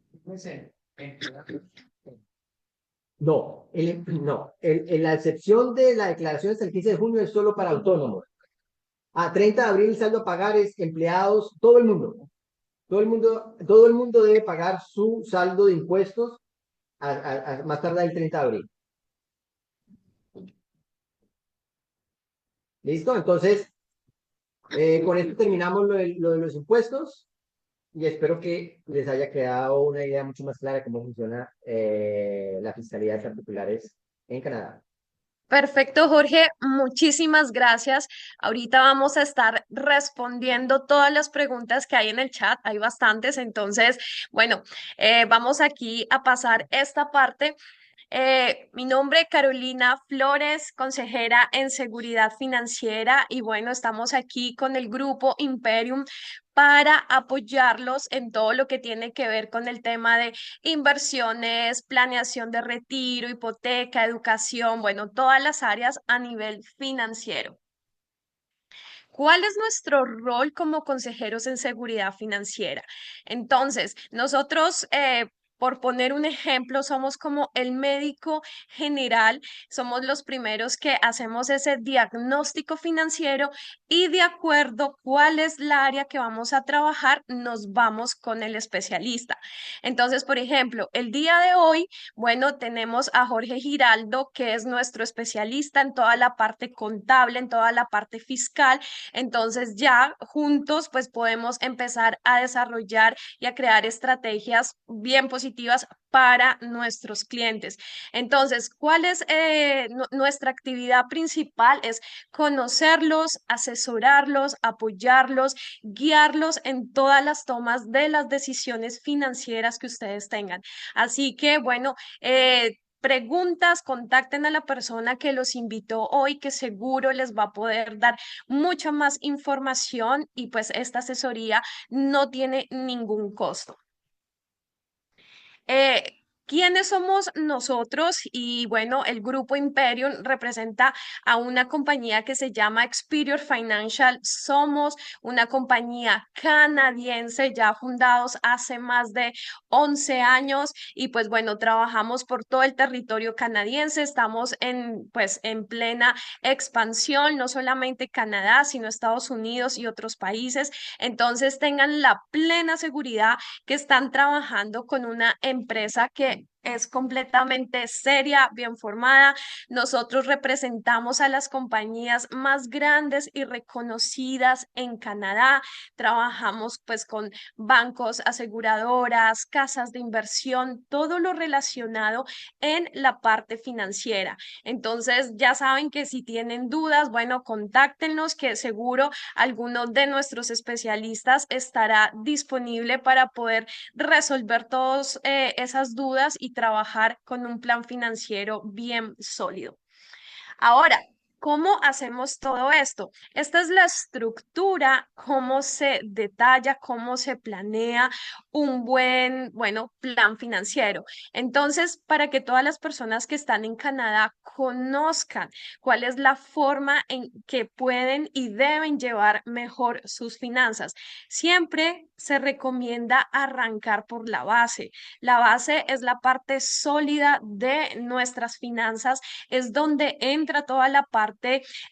la excepción de la declaración hasta el 15 de junio es solo para autónomos. A 30 de abril el saldo a pagar es empleados, todo el mundo. Todo el mundo debe pagar su saldo de impuestos a más tardar el 30 de abril. ¿Listo? Entonces, con esto terminamos lo de los impuestos y espero que les haya quedado una idea mucho más clara de cómo funciona la fiscalidad de particulares en Canadá. Perfecto, Jorge, muchísimas gracias. Ahorita vamos a estar respondiendo todas las preguntas que hay en el chat, hay bastantes, entonces, bueno, vamos aquí a pasar esta parte. Mi nombre es Carolina Flores, consejera en seguridad financiera y bueno, estamos aquí con el grupo Imperium para apoyarlos en todo lo que tiene que ver con el tema de inversiones, planeación de retiro, hipoteca, educación, bueno, todas las áreas a nivel financiero. ¿Cuál es nuestro rol como consejeros en seguridad financiera? Entonces, nosotros, por poner un ejemplo, somos como el médico general, somos los primeros que hacemos ese diagnóstico financiero y de acuerdo cuál es la área que vamos a trabajar, nos vamos con el especialista. Entonces, por ejemplo, el día de hoy, bueno, tenemos a Jorge Giraldo, que es nuestro especialista en toda la parte contable, en toda la parte fiscal. Entonces ya juntos pues podemos empezar a desarrollar y a crear estrategias bien positivas para nuestros clientes. Entonces, ¿cuál es nuestra actividad principal? Es conocerlos, asesorarlos, apoyarlos, guiarlos en todas las tomas de las decisiones financieras que ustedes tengan. Así que, bueno, preguntas, contacten a la persona que los invitó hoy, que seguro les va a poder dar mucha más información y pues esta asesoría no tiene ningún costo. ¿Quiénes somos nosotros? Y bueno, el grupo Imperium representa a una compañía que se llama Experior Financial. Somos una compañía canadiense ya fundados hace más de 11 años y pues bueno, trabajamos por todo el territorio canadiense. Estamos en pues en plena expansión, no solamente Canadá, sino Estados Unidos y otros países. Entonces tengan la plena seguridad que están trabajando con una empresa que es completamente seria, bien formada. Nosotros representamos a las compañías más grandes y reconocidas en Canadá. Trabajamos pues con bancos, aseguradoras, casas de inversión, todo lo relacionado en la parte financiera. Entonces, ya saben que si tienen dudas, bueno, contáctenos que seguro alguno de nuestros especialistas estará disponible para poder resolver todas esas dudas y trabajar con un plan financiero bien sólido. Ahora, ¿cómo hacemos todo esto? Esta es la estructura, cómo se detalla, cómo se planea un buen, bueno, plan financiero. Entonces, para que todas las personas que están en Canadá conozcan cuál es la forma en que pueden y deben llevar mejor sus finanzas, siempre se recomienda arrancar por la base. La base es la parte sólida de nuestras finanzas, es donde entra toda la parte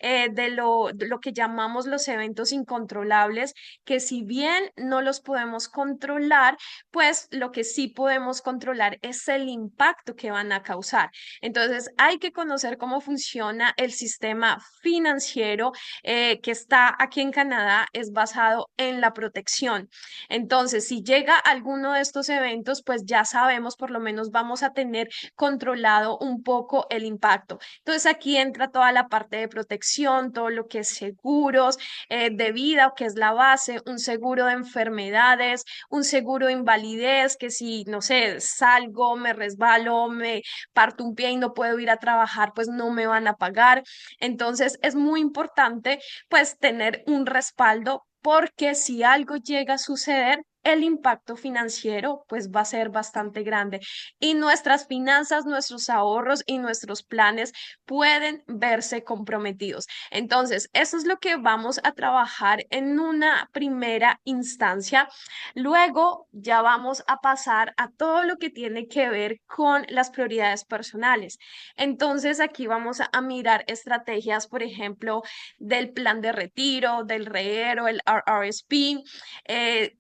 de lo que llamamos los eventos incontrolables, que si bien no los podemos controlar, pues lo que sí podemos controlar es el impacto que van a causar. Entonces, hay que conocer cómo funciona el sistema financiero que está aquí en Canadá, es basado en la protección. Entonces, si llega alguno de estos eventos, pues ya sabemos, por lo menos vamos a tener controlado un poco el impacto. Entonces aquí entra toda la parte de protección, todo lo que es seguros de vida, que es la base, un seguro de enfermedades, un seguro de invalidez, que si, no sé, salgo, me resbalo, me parto un pie y no puedo ir a trabajar, pues no me van a pagar. Entonces es muy importante pues tener un respaldo porque si algo llega a suceder, el impacto financiero pues va a ser bastante grande y nuestras finanzas, nuestros ahorros y nuestros planes pueden verse comprometidos. Entonces, eso es lo que vamos a trabajar en una primera instancia. Luego ya vamos a pasar a todo lo que tiene que ver con las prioridades personales. Entonces, aquí vamos a mirar estrategias, por ejemplo, del plan de retiro, del REER o el RRSP,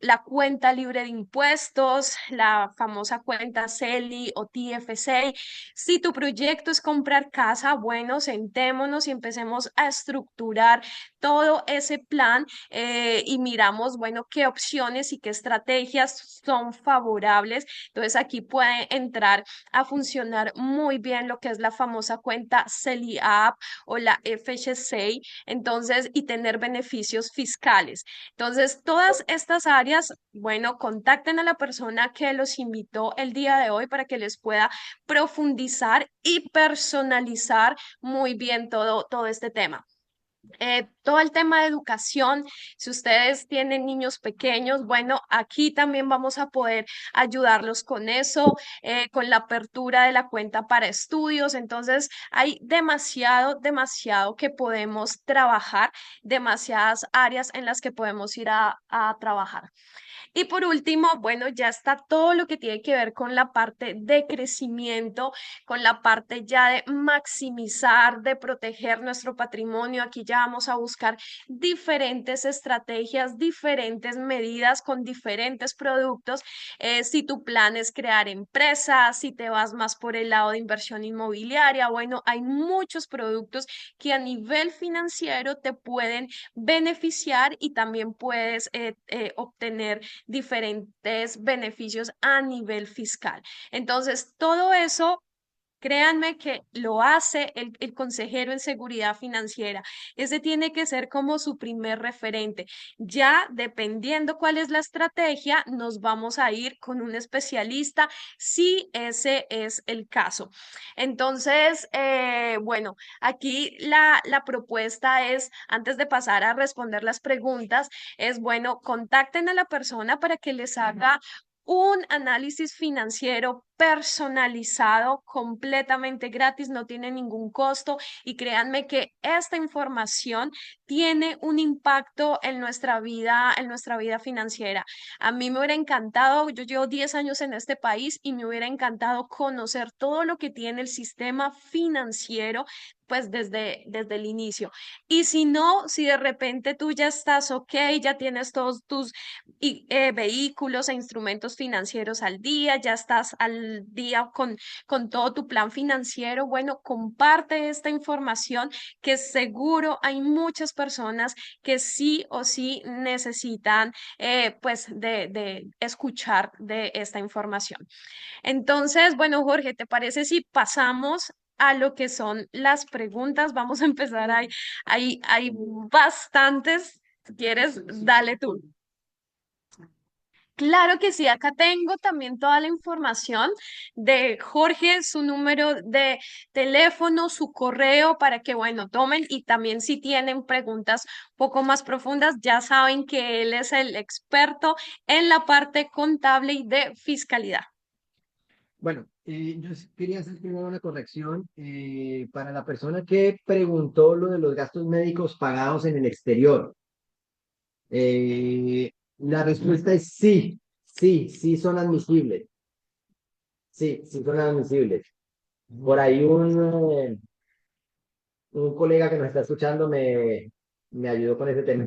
la cuenta libre de impuestos, la famosa cuenta CELI o TFC. Si tu proyecto es comprar casa, bueno, sentémonos y empecemos a estructurar todo ese plan y miramos, bueno, qué opciones y qué estrategias son favorables. Entonces aquí puede entrar a funcionar muy bien lo que es la famosa cuenta CELI App o la FHC, entonces, y tener beneficios fiscales. Entonces, todas estas áreas, bueno, contacten a la persona que los invitó el día de hoy para que les pueda profundizar y personalizar muy bien todo este tema. todo el tema de educación, si ustedes tienen niños pequeños, bueno, aquí también vamos a poder ayudarlos con eso, con la apertura de la cuenta para estudios. Entonces, hay demasiado que podemos trabajar, demasiadas áreas en las que podemos ir a trabajar. Y por último, bueno, ya está todo lo que tiene que ver con la parte de crecimiento, con la parte ya de maximizar, de proteger nuestro patrimonio. Aquí ya vamos a buscar diferentes estrategias, diferentes medidas con diferentes productos. Si tu plan es crear empresas, si te vas más por el lado de inversión inmobiliaria, bueno, hay muchos productos que a nivel financiero te pueden beneficiar y también puedes obtener diferentes beneficios a nivel fiscal. Entonces, todo eso, créanme que lo hace el consejero en seguridad financiera. Ese tiene que ser como su primer referente. Ya dependiendo cuál es la estrategia, nos vamos a ir con un especialista si ese es el caso. Entonces, bueno, aquí la propuesta es, antes de pasar a responder las preguntas, es bueno, contacten a la persona para que les haga un análisis financiero personalizado, completamente gratis, no tiene ningún costo y créanme que esta información tiene un impacto en nuestra vida financiera. A mí me hubiera encantado, yo llevo 10 años en este país y me hubiera encantado conocer todo lo que tiene el sistema financiero pues desde el inicio. Y si no, si de repente tú ya estás ok, ya tienes todos tus vehículos e instrumentos financieros al día, ya estás al día con todo tu plan financiero. Bueno, comparte esta información que seguro hay muchas personas que sí o sí necesitan pues de escuchar de esta información. Entonces, bueno, Jorge, ¿te parece si pasamos a lo que son las preguntas? Vamos a empezar. Hay bastantes. Si quieres, dale tú. Claro que sí, acá tengo también toda la información de Jorge, su número de teléfono, su correo para que, bueno, tomen y también si tienen preguntas poco más profundas, ya saben que él es el experto en la parte contable y de fiscalidad. Bueno, yo sí quería hacer primero una corrección para la persona que preguntó lo de los gastos médicos pagados en el exterior. La respuesta es sí, sí son admisibles. Sí son admisibles. Por ahí un colega que nos está escuchando me ayudó con ese tema.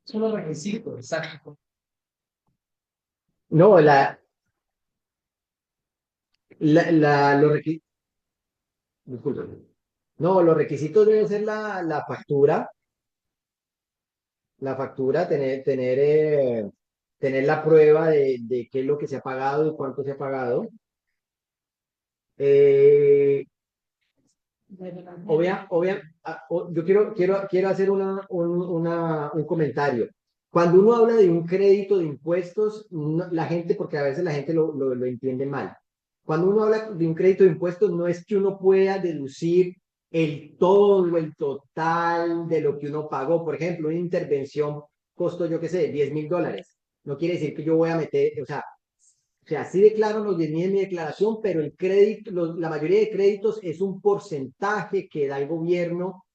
Son los requisitos, exacto. No, los requisitos, no, los requisitos deben ser la factura, tener la prueba de qué es lo que se ha pagado y cuánto se ha pagado. Eh, yo quiero hacer un comentario. Cuando uno habla de un crédito de impuestos, la gente, porque a veces la gente lo entiende mal. Cuando uno habla de un crédito de impuestos, no es que uno pueda deducir el total de lo que uno pagó. Por ejemplo, una intervención costó, yo qué sé, $10,000. No quiere decir que yo voy a meter, o sea, sí declaro los 10,000 en mi declaración, pero el crédito, la mayoría de créditos es un porcentaje que da el gobierno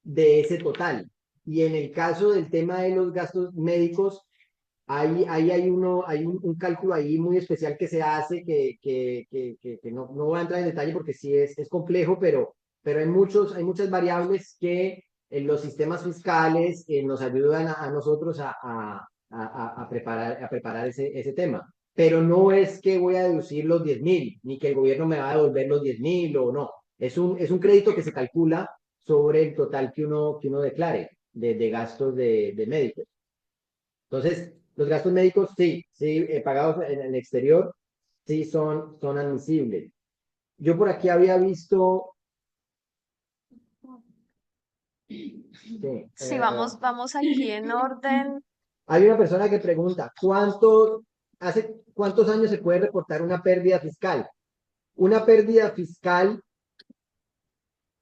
de ese total. Y en el caso del tema de los gastos médicos, hay un cálculo ahí muy especial que se hace que no voy a entrar en detalle porque sí es complejo, pero hay muchas variables que en los sistemas fiscales nos ayudan a nosotros a preparar ese tema. Pero no es que voy a deducir los 10,000, ni que el gobierno me va a devolver los 10,000 o no. Es un crédito que se calcula sobre el total que uno declare de gastos de médicos. Entonces, los gastos médicos, sí, pagados en el exterior, sí son admisibles. Yo por aquí había visto, sí, Sí, vamos aquí en orden. hay una persona que pregunta, ¿hace cuántos años se puede reportar una pérdida fiscal? Una pérdida fiscal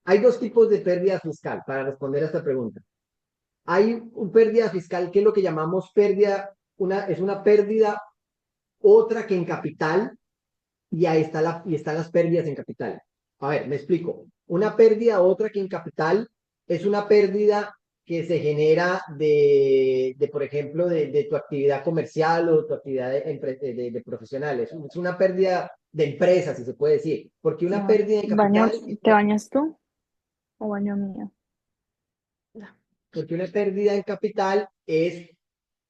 Hay dos tipos de pérdida fiscal para responder a esta pregunta. Hay una pérdida fiscal que es lo que llamamos pérdida, es una pérdida otra que en capital, y ahí está y están las pérdidas en capital. A ver, me explico. Una pérdida otra que en capital es una pérdida que se genera por ejemplo, de tu actividad comercial o tu actividad de profesional. Es una pérdida de empresa, si se puede decir. Porque una Amor, pérdida de capital, ¿te bañas tú o baño mío? porque una pérdida en capital es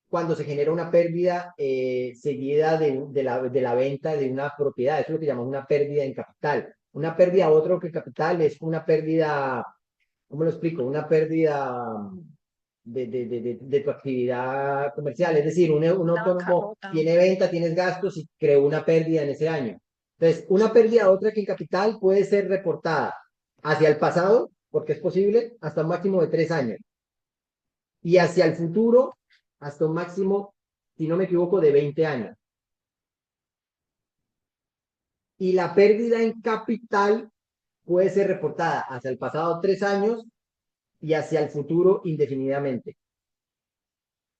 cuando se genera una pérdida seguida de la venta de una propiedad. Eso es lo que llamamos una pérdida en capital. Una pérdida otro que capital es una pérdida, ¿cómo lo explico? Una pérdida de tu actividad comercial. Es decir, un La autónomo bancarrota. tiene venta, tienes gastos y creó una pérdida en ese año. Entonces, una pérdida otra que en capital puede ser reportada hacia el pasado, porque es posible, hasta un máximo de 3 años. Y hacia el futuro, hasta un máximo, si no me equivoco, de 20 años. Y la pérdida en capital puede ser reportada hacia el pasado 3 años y hacia el futuro indefinidamente.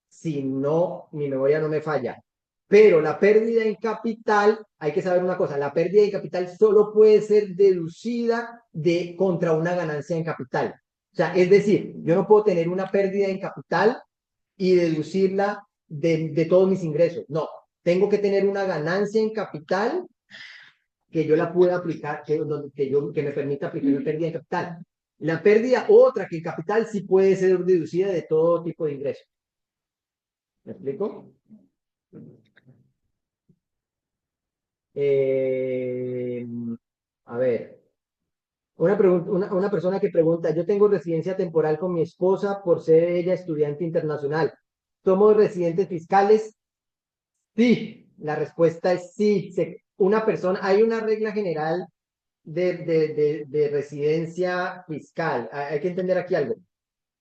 Si no, mi memoria no me falla. Pero la pérdida en capital, hay que saber una cosa, la pérdida en capital solo puede ser deducida contra una ganancia en capital. O sea, es decir, yo no puedo tener una pérdida en capital y deducirla de todos mis ingresos. No, tengo que tener una ganancia en capital que yo la pueda aplicar, que me permita aplicar una pérdida en capital. La pérdida otra que en capital sí puede ser deducida de todo tipo de ingresos. ¿Me explico? Eh, a ver, una persona que pregunta, yo tengo residencia temporal con mi esposa por ser ella estudiante internacional. ¿Somos residentes fiscales? Sí, la respuesta es sí. Una persona, hay una regla general de residencia fiscal. Hay que entender aquí algo.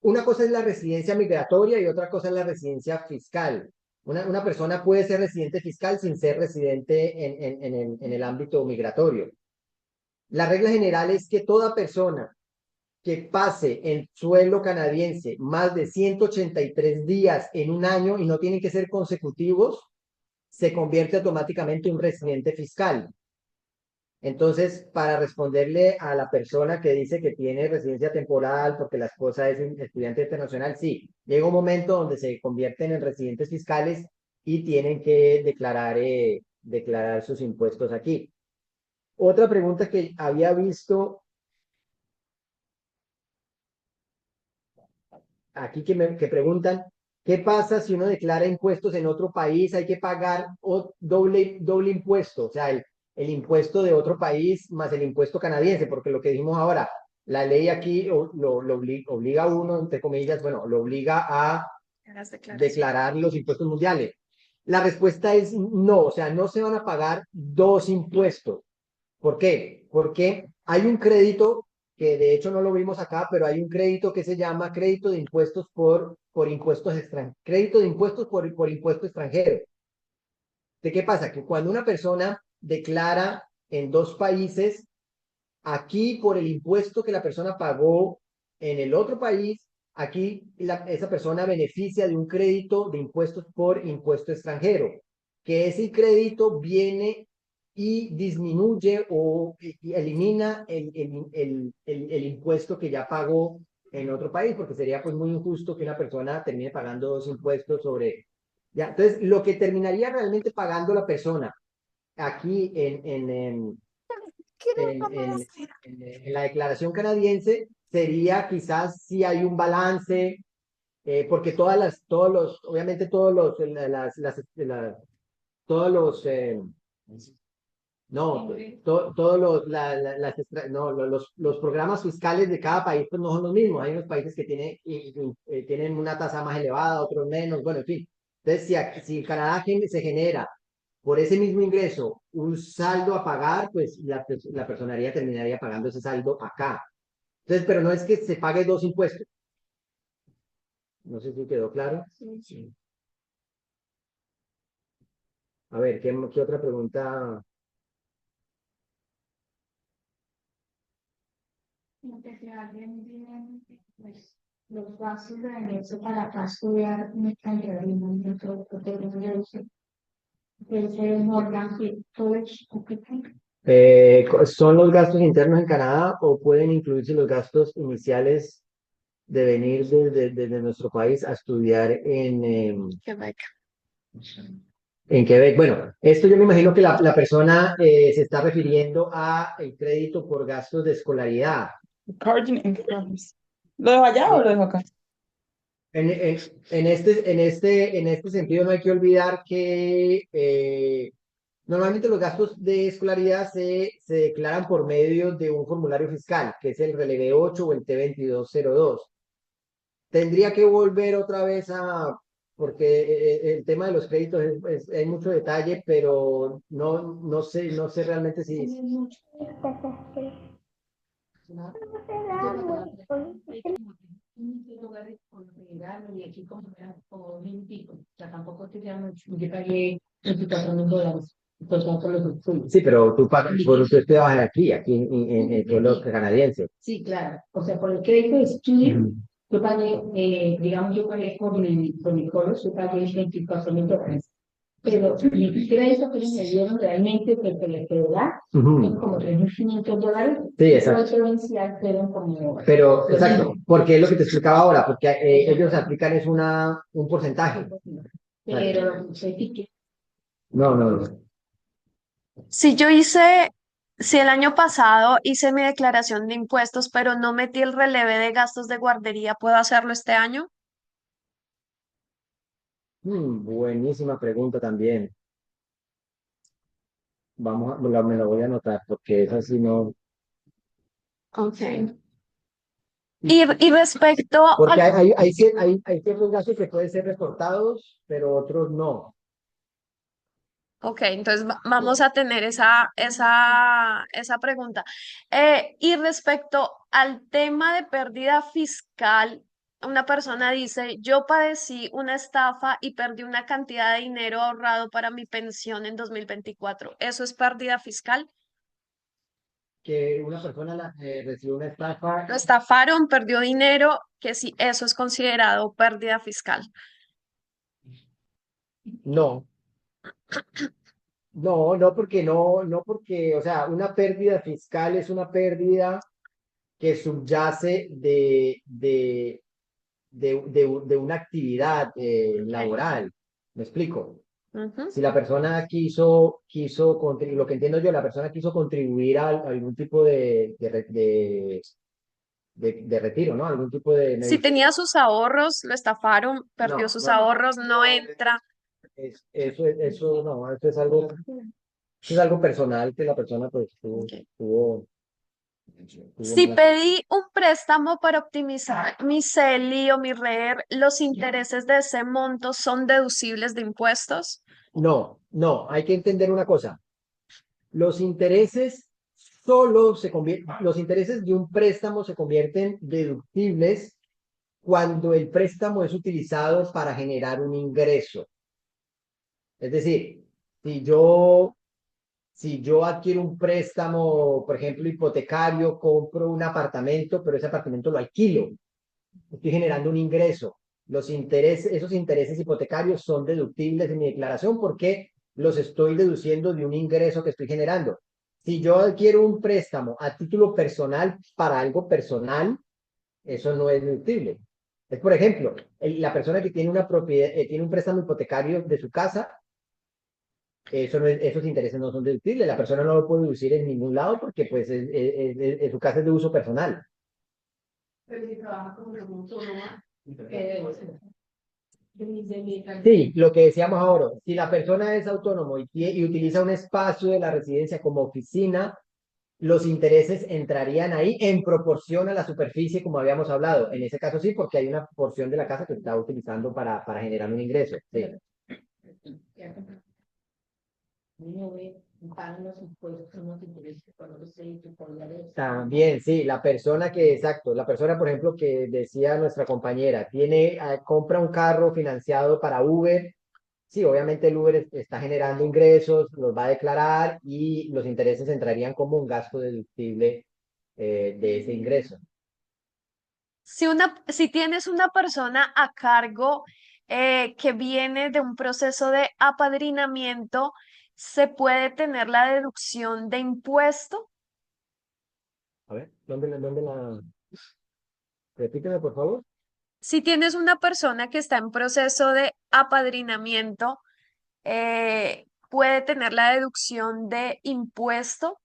Una cosa es la residencia migratoria y otra cosa es la residencia fiscal. Una persona puede ser residente fiscal sin ser residente en el ámbito migratorio. La regla general es que toda persona que pase en suelo canadiense más de 183 días en un año y no tienen que ser consecutivos, se convierte automáticamente en un residente fiscal. Entonces, para responderle a la persona que dice que tiene residencia temporal porque la esposa es estudiante internacional, sí, llega un momento donde se convierten en residentes fiscales y tienen que declarar sus impuestos aquí. Otra pregunta que había visto aquí que preguntan, ¿qué pasa si uno declara impuestos en otro país? Hay que pagar doble impuesto, o sea, el impuesto de otro país más el impuesto canadiense, porque lo que dijimos ahora, la ley aquí lo obliga a uno, entre comillas, bueno, lo obliga a declarar los impuestos mundiales. La respuesta es no, o sea, no se van a pagar dos impuestos. ¿Por qué? Porque hay un crédito que de hecho no lo vimos acá, pero hay un crédito que se llama crédito de impuestos por impuestos extranjeros. Crédito de impuestos por impuesto extranjero. ¿De qué pasa? Que cuando una persona declara en dos países, aquí por el impuesto que la persona pagó en el otro país, aquí esa persona beneficia de un crédito de impuestos por impuesto extranjero, que ese crédito viene y disminuye y elimina el impuesto que ya pagó en otro país, porque sería pues muy injusto que una persona termine pagando dos impuestos sobre... Ya, entonces, lo que terminaría realmente pagando la persona aquí en la declaración canadiense sería quizás si hay un balance, porque obviamente todos los, no, todos los programas fiscales de cada país pues no son los mismos. Hay unos países que tienen una tasa más elevada, otros menos, bueno, en fin. Entonces, si en Canadá se genera por ese mismo ingreso un saldo a pagar, pues la personería terminaría pagando ese saldo acá. Entonces, pero no es que se pague dos impuestos. No sé si quedó claro. Sí. A ver, ¿qué otra pregunta? que si alguien tiene pues, los gastos de venirse para acá a estudiar una cantidad de dinero, que se Morgan College, ¿Son los gastos internos en Canadá o pueden incluirse los gastos iniciales de venir desde nuestro país a estudiar Quebec. en Quebec? Bueno, esto yo me imagino que la persona se está refiriendo a el crédito por gastos de escolaridad. Carding incomes. ¿Lo dejo allá o lo dejo acá? En este sentido no hay que olvidar que normalmente los gastos de escolaridad se declaran por medio de un formulario fiscal, que es el Relevé 8 o el T2202. Tendría que volver otra vez porque el tema de los créditos hay mucho detalle, pero no sé realmente si. Sí, pero tú pagas, tú estudiabas aquí en suelo canadiense. Sí, claro. O sea, por el crédito de estudio, Ujú. yo pagué, digamos, yo pagué por mi college, yo pagué $24,000. Pero mi crédito que me dieron realmente, que le queda, fueron Ujú. como $3,500. Sí, Y exacto. otro inicial fueron como. Pero, exacto, porque es lo que te explicaba ahora, porque ellos aplican es un porcentaje. Pero, sé que No, no, no. Si yo hice, si el año pasado hice mi declaración de impuestos, pero no metí el relevé de gastos de guardería, ¿puedo hacerlo este año? Buenísima pregunta también. Me la voy a anotar porque es así, no. Ok. Y respecto Porque al. hay ciertos gastos que pueden ser reportados, pero otros no. Ok, entonces vamos a tener esa pregunta. Y respecto al tema de pérdida fiscal, una persona dice, yo padecí una estafa y perdí una cantidad de dinero ahorrado para mi pensión en 2024. ¿Eso es pérdida fiscal? Que una persona recibe una estafa. Lo estafaron, perdió dinero, que si eso es considerado pérdida fiscal. No, no, porque, o sea, una pérdida fiscal es una pérdida que subyace de una actividad laboral. ¿Me explico? Ujú. Si la persona lo que entiendo yo, la persona quiso contribuir a algún tipo de retiro, ¿no? Algún tipo de. Si tenía sus ahorros, lo estafaron, perdió No, sus no, no. ahorros, no entra. Eso no, eso es algo personal que la persona pues Ok. tuvo Si mala. pedí un préstamo para optimizar mi CELI o mi REER, ¿los intereses de ese monto son deducibles de impuestos? No, no, hay que entender una cosa. Los intereses los intereses de un préstamo se convierten deductibles cuando el préstamo es utilizado para generar un ingreso. Es decir, si yo, si yo adquiero un préstamo, por ejemplo, hipotecario, compro un apartamento, pero ese apartamento lo alquilo, estoy generando un ingreso. Esos intereses hipotecarios son deductibles en mi declaración porque los estoy deduciendo de un ingreso que estoy generando. Si yo adquiero un préstamo a título personal para algo personal, eso no es deductible. Es, por ejemplo, la persona que tiene una propiedad, tiene un préstamo hipotecario de su casa, esos intereses no son deductibles. La persona no lo puede deducir en ningún lado porque pues su casa es de uso personal. Pero si trabaja como autónoma, Sí, lo que decíamos ahora, si la persona es autónomo y utiliza un espacio de la residencia como oficina, los intereses entrarían ahí en proporción a la superficie, como habíamos hablado. En ese caso sí, porque hay una porción de la casa que está utilizando para generar un ingreso. Sí. pagan los impuestos, unos intereses cuando los créditos por la ley. También, sí, la persona, por ejemplo, que decía nuestra compañera, compra un carro financiado para Uber. Sí, obviamente el Uber está generando ingresos, los va a declarar y los intereses entrarían como un gasto deductible de ese ingreso. Si tienes una persona a cargo que viene de un proceso de apadrinamiento, ¿se puede tener la deducción de impuesto? A ver, ¿dónde la... Repíteme, por favor. Si tienes una persona que está en proceso de apadrinamiento, ¿puede tener la deducción de impuesto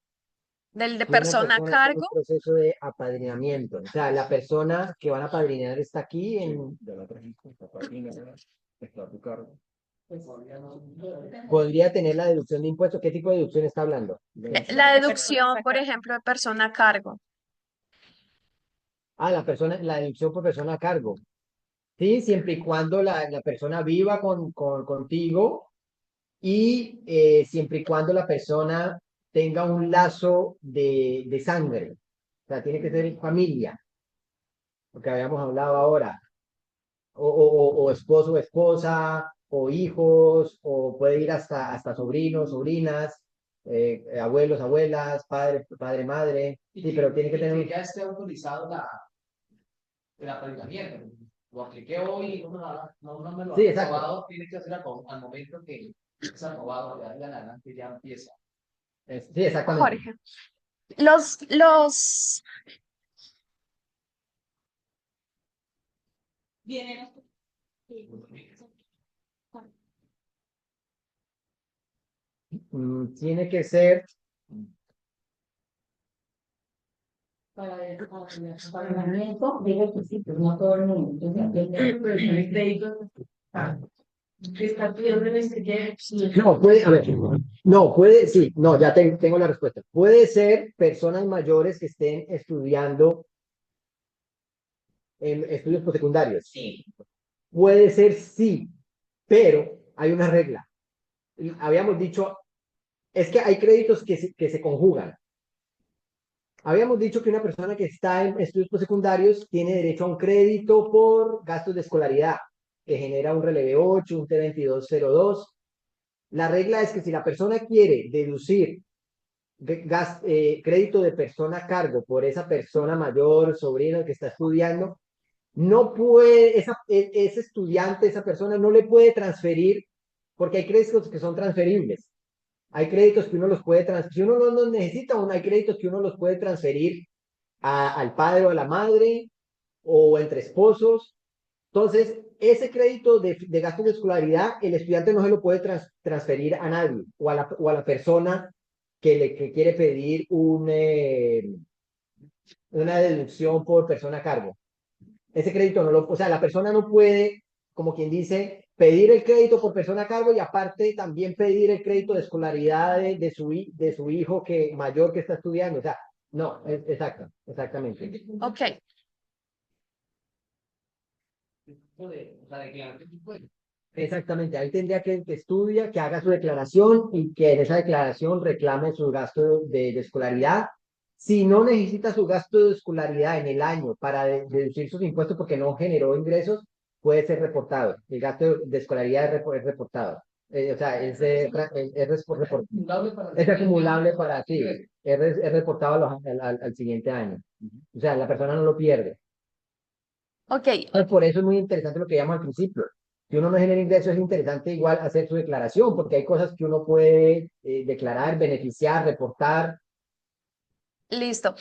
del de Si una persona a persona está en un cargo? proceso de apadrinamiento, o sea, la persona que van a apadrinar está aquí en... Ya la trajiste, está apadrinada, está a tu cargo. Podría tener la deducción de impuestos. ¿Qué tipo de deducción está hablando? La deducción, por ejemplo, de persona a cargo. Ah, la deducción por persona a cargo. Sí, siempre y cuando la persona viva contigo y siempre y cuando la persona tenga un lazo de sangre. O sea, tiene que ser familia, lo que habíamos hablado ahora. O esposo o esposa, o hijos, o puede ir hasta sobrinos, sobrinas, abuelos, abuelas, padre, madre. Sí, pero tiene que tener un... ya esté autorizado el apadrinamiento. Lo apliqué hoy, no me lo Sí, han exacto. aprobado, tiene que hacer al momento que es aprobado, de ahí en adelante ya empieza. Sí, exactamente. Jorge, los, Tiene que ser... Para el apadrinamiento de requisitos, no todo el mundo. Entonces, el crédito que está pidiendo el exterior, sí. No, puede, a ver, no, puede, sí, no, ya tengo la respuesta. Puede ser personas mayores que estén estudiando en estudios postsecundarios. Sí. Puede ser sí, pero hay una regla. Habíamos dicho, es que hay créditos que se conjugan. Habíamos dicho que una persona que está en estudios postsecundarios tiene derecho a un crédito por gastos de escolaridad, que genera un releve 8, un T2202. La regla es que si la persona quiere deducir crédito de persona a cargo por esa persona mayor, sobrino que está estudiando, no puede, ese estudiante, esa persona no le puede transferir, porque hay créditos que son transferibles. Hay créditos que uno los puede transferir, si uno no los necesita, hay créditos que uno los puede transferir al padre o a la madre o entre esposos. Entonces, ese crédito de gastos de escolaridad, el estudiante no se lo puede transferir a nadie o a la persona que quiere pedir una deducción por persona a cargo. Ese crédito no lo, o sea, la persona no puede, como quien dice, pedir el crédito por persona a cargo y aparte también pedir el crédito de escolaridad de su hijo mayor que está estudiando. O sea, no, exactamente. ok, Exactamente, ahí tendría que estudia, que haga su declaración y que en esa declaración reclame su gasto de escolaridad. Si no necesita su gasto de escolaridad en el año para deducir sus impuestos porque no generó ingresos, puede ser reportado. El gasto de escolaridad es reportado. O sea, es acumulable para sí, es reportado al siguiente año. O sea, la persona no lo pierde. ok. Por eso es muy interesante lo que llamo al principio. Si uno no genera ingresos, es interesante igual hacer su declaración, porque hay cosas que uno puede declarar, beneficiar, reportar. Listo.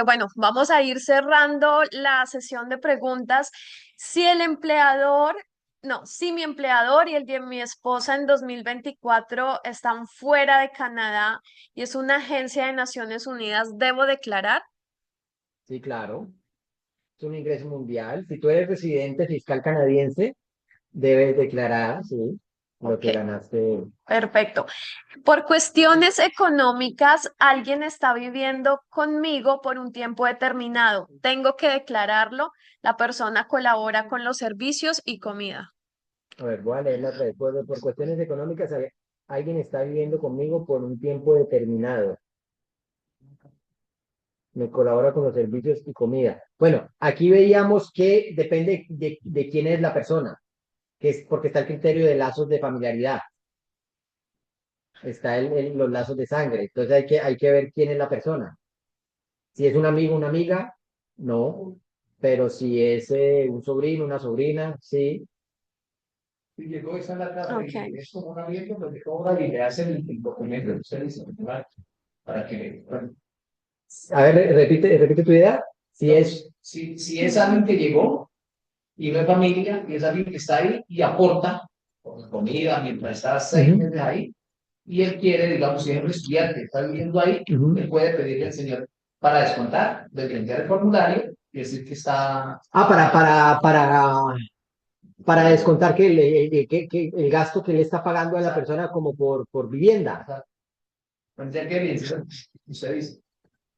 Bueno, vamos a ir cerrando la sesión de preguntas. Si el empleador, no, si mi empleador y el de mi esposa en 2024 están fuera de Canadá y es una agencia de Naciones Unidas, ¿debo declarar? Sí, claro. Es un ingreso mundial. Si tú eres residente fiscal canadiense, debes declarar, sí, lo Ok, que ganaste. perfecto. Por cuestiones económicas, alguien está viviendo conmigo por un tiempo determinado. Tengo que declararlo. La persona colabora con los servicios y comida. A ver, voy a leer las redes. Por cuestiones económicas, alguien está viviendo conmigo por un tiempo determinado. Me colabora con los servicios y comida. Bueno, aquí veíamos que depende de quién es la persona, que es porque está el criterio de lazos de familiaridad, está los lazos de sangre, entonces hay que ver quién es la persona. Si es un amigo, una amiga, no. Pero si es un sobrino, una sobrina, sí. Y llegó esa la casa Ok. y es como una vieja, lo que cobra y le hace el documento, usted dice, ¿verdad? Para que, bueno, A ver, repite tu idea. Si es, entonces, si es alguien que llegó y no es familia, y es alguien que está ahí y aporta con comida mientras está 6 meses ahí, y él quiere, digamos, si es un estudiante que está viviendo ahí, él puede pedirle al señor para descontar, desde enviar el formulario y decir que está. ah, para descontar que, que el gasto que le está pagando a la Exacto. persona como por vivienda. Pues ya que dice, usted dice,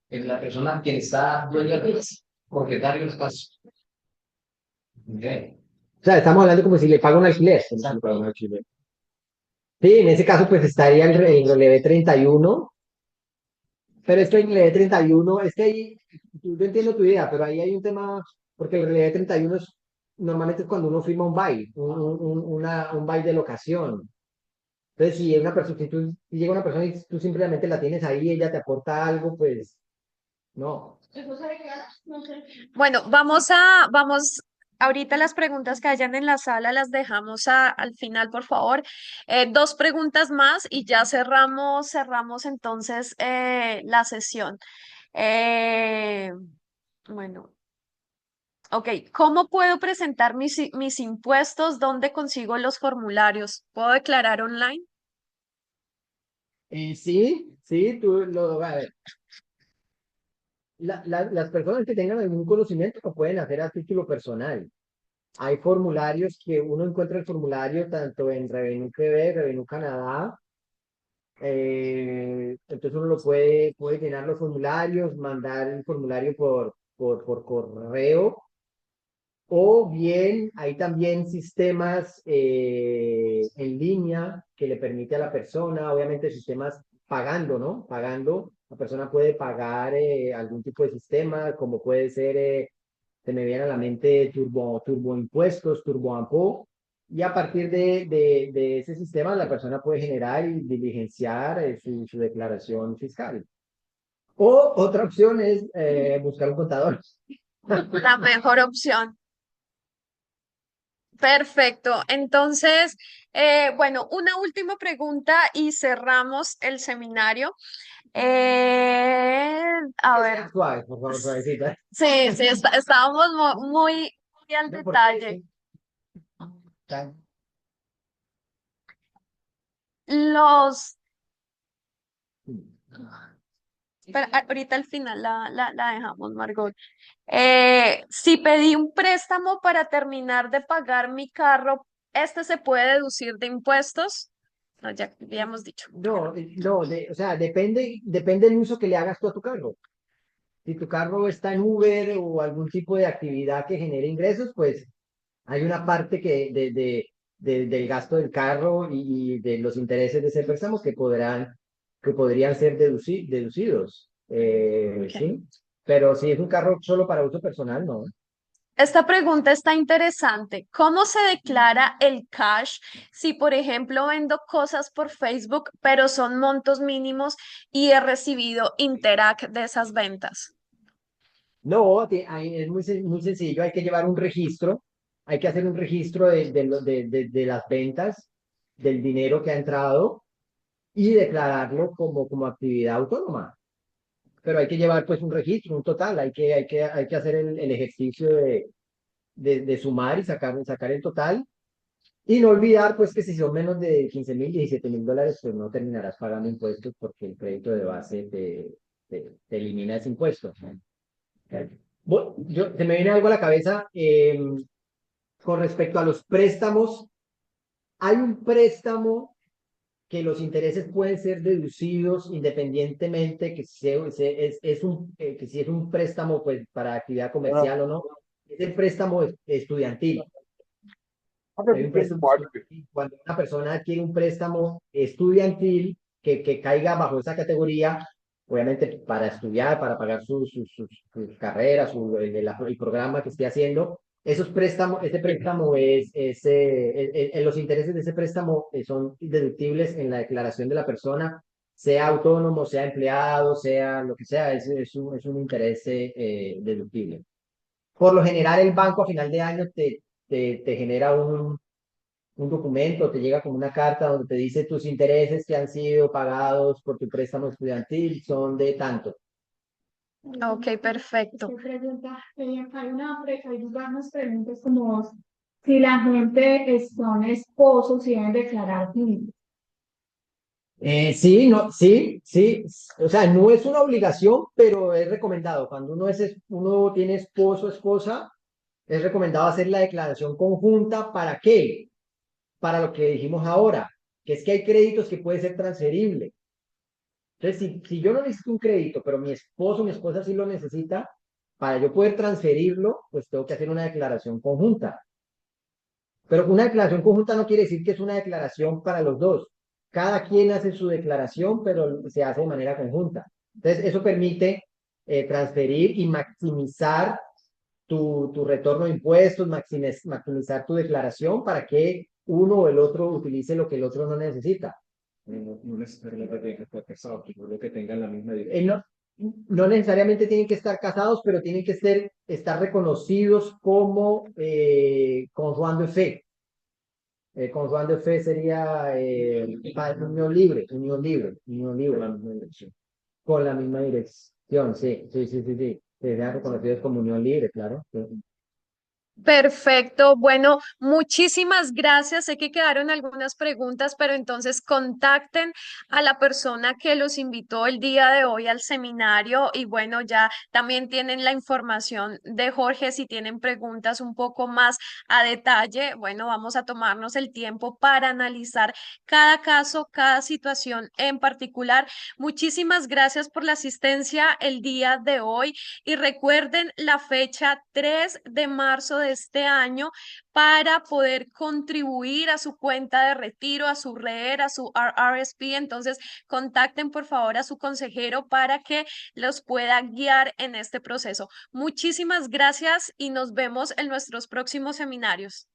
es la persona quien está dueño de los propietario del espacio. Ok. O sea, estamos hablando como si le paga un alquiler. Exacto. Sí, en ese caso pues estaría el relevé 31, pero es que el relevé 31, es que ahí, yo entiendo tu idea, pero ahí hay un tema, porque el relevé 31 es, normalmente es cuando uno firma un buy, un buy de locación. Entonces, si una persona, si llega una persona y tú simplemente la tienes ahí, ella te aporta algo, pues no. Bueno, vamos, ahorita las preguntas que hayan en la sala las dejamos al final, por favor. Dos preguntas más y ya cerramos entonces la sesión. Eh, bueno, ok, ¿cómo puedo presentar mis impuestos? ¿Dónde consigo los formularios? ¿Puedo declarar online? Sí, sí, a ver, las personas que tengan algún conocimiento lo pueden hacer a título personal. Hay formularios que uno encuentra el formulario tanto en Revenue Quebec, Revenue Canadá. Entonces uno puede llenar los formularios, mandar el formulario por correo, o bien hay también sistemas en línea que le permite a la persona, obviamente sistemas pagando, ¿no? Pagando, la persona puede pagar algún tipo de sistema, como puede ser, se me viene a la mente turbo impuestos, turbo ampo, y a partir de ese sistema la persona puede generar y diligenciar su declaración fiscal. O otra opción es buscar un contador. La mejor opción. Perfecto. Entonces, bueno, una última pregunta y cerramos el seminario. A Que ver, sean suaves, por favor, suavecita. sí, sí, estábamos muy al No, porque detalle. Los, pero ahorita al final la dejamos, Margot. Si pedí un préstamo para terminar de pagar mi carro, ¿este se puede deducir de impuestos? No, ya habíamos dicho. no, no, o sea, depende del uso que le hagas tú a tu carro. Si tu carro está en Uber o algún tipo de actividad que genere ingresos, pues hay una parte del gasto del carro y de los intereses de ese préstamo que podrían ser deducidos. Ok. Sí, pero si es un carro solo para uso personal, no. Esta pregunta está interesante. ¿Cómo se declara el cash si, por ejemplo, vendo cosas por Facebook, pero son montos mínimos y he recibido Interac de esas ventas? No, es muy sencillo, hay que llevar un registro, hay que hacer un registro de las ventas, del dinero que ha entrado y declararlo como actividad autónoma. Pero hay que llevar pues un registro, un total, hay que hacer el ejercicio de sumar y sacar el total. Y no olvidar pues que si son menos de 15.000, $17.000, pues no terminarás pagando impuestos porque el crédito de base te elimina ese impuesto. Bueno, se me viene algo a la cabeza con respecto a los préstamos. Hay un préstamo que los intereses pueden ser deducidos independientemente que si es un préstamo pues para actividad comercial o no. Es el préstamo estudiantil. Hay un préstamo estudiantil. Cuando una persona adquiere un préstamo estudiantil que caiga bajo esa categoría, obviamente para estudiar, para pagar sus carreras, el programa que esté haciendo, ese préstamo los intereses de ese préstamo son deductibles en la declaración de la persona sea autónomo, sea empleado, sea lo que sea, es un interés deductible. Por lo general, el banco a final de año te genera un documento, te llega como una carta donde te dice tus intereses que han sido pagados por tu préstamo estudiantil son de tanto. Ok, perfecto. Se pregunta, hay unas preguntas como si la gente son esposos y deben declarar juntos. Sí, no, sí, sí, o sea, no es una obligación, pero es recomendado. Cuando uno tiene esposo o esposa, es recomendado hacer la declaración conjunta. ¿Para qué? Para lo que dijimos ahora, que es que hay créditos que puede ser transferible. Entonces, si yo no necesito un crédito, pero mi esposo o mi esposa sí lo necesita, para yo poder transferirlo, pues tengo que hacer una declaración conjunta. Pero una declaración conjunta no quiere decir que es una declaración para los dos. Cada quien hace su declaración, pero se hace de manera conjunta. Entonces, eso permite transferir y maximizar tu retorno de impuestos, maximizar tu declaración para que uno o el otro utilice lo que el otro no necesita. No necesariamente tienen que estar casados, solo que tengan la misma No, no necesariamente tienen que estar casados, pero tienen que estar reconocidos como conjuando de fe. Conjuando de fe sería unión libre, unión libre, unión libre. con la misma dirección. Con la misma dirección, sí, sí, sí, sí, sí. Serían reconocidos como unión libre, claro. Sí. Perfecto. Bueno, muchísimas gracias. Sé que quedaron algunas preguntas, pero entonces contacten a la persona que los invitó el día de hoy al seminario y bueno, ya también tienen la información de Jorge si tienen preguntas un poco más a detalle. Bueno, vamos a tomarnos el tiempo para analizar cada caso, cada situación en particular. Muchísimas gracias por la asistencia el día de hoy. Y recuerden la fecha 3 de marzo de este año para poder contribuir a su cuenta de retiro, a su REER, a su RRSP. Entonces, contacten por favor a su consejero para que los pueda guiar en este proceso. Muchísimas gracias y nos vemos en nuestros próximos seminarios.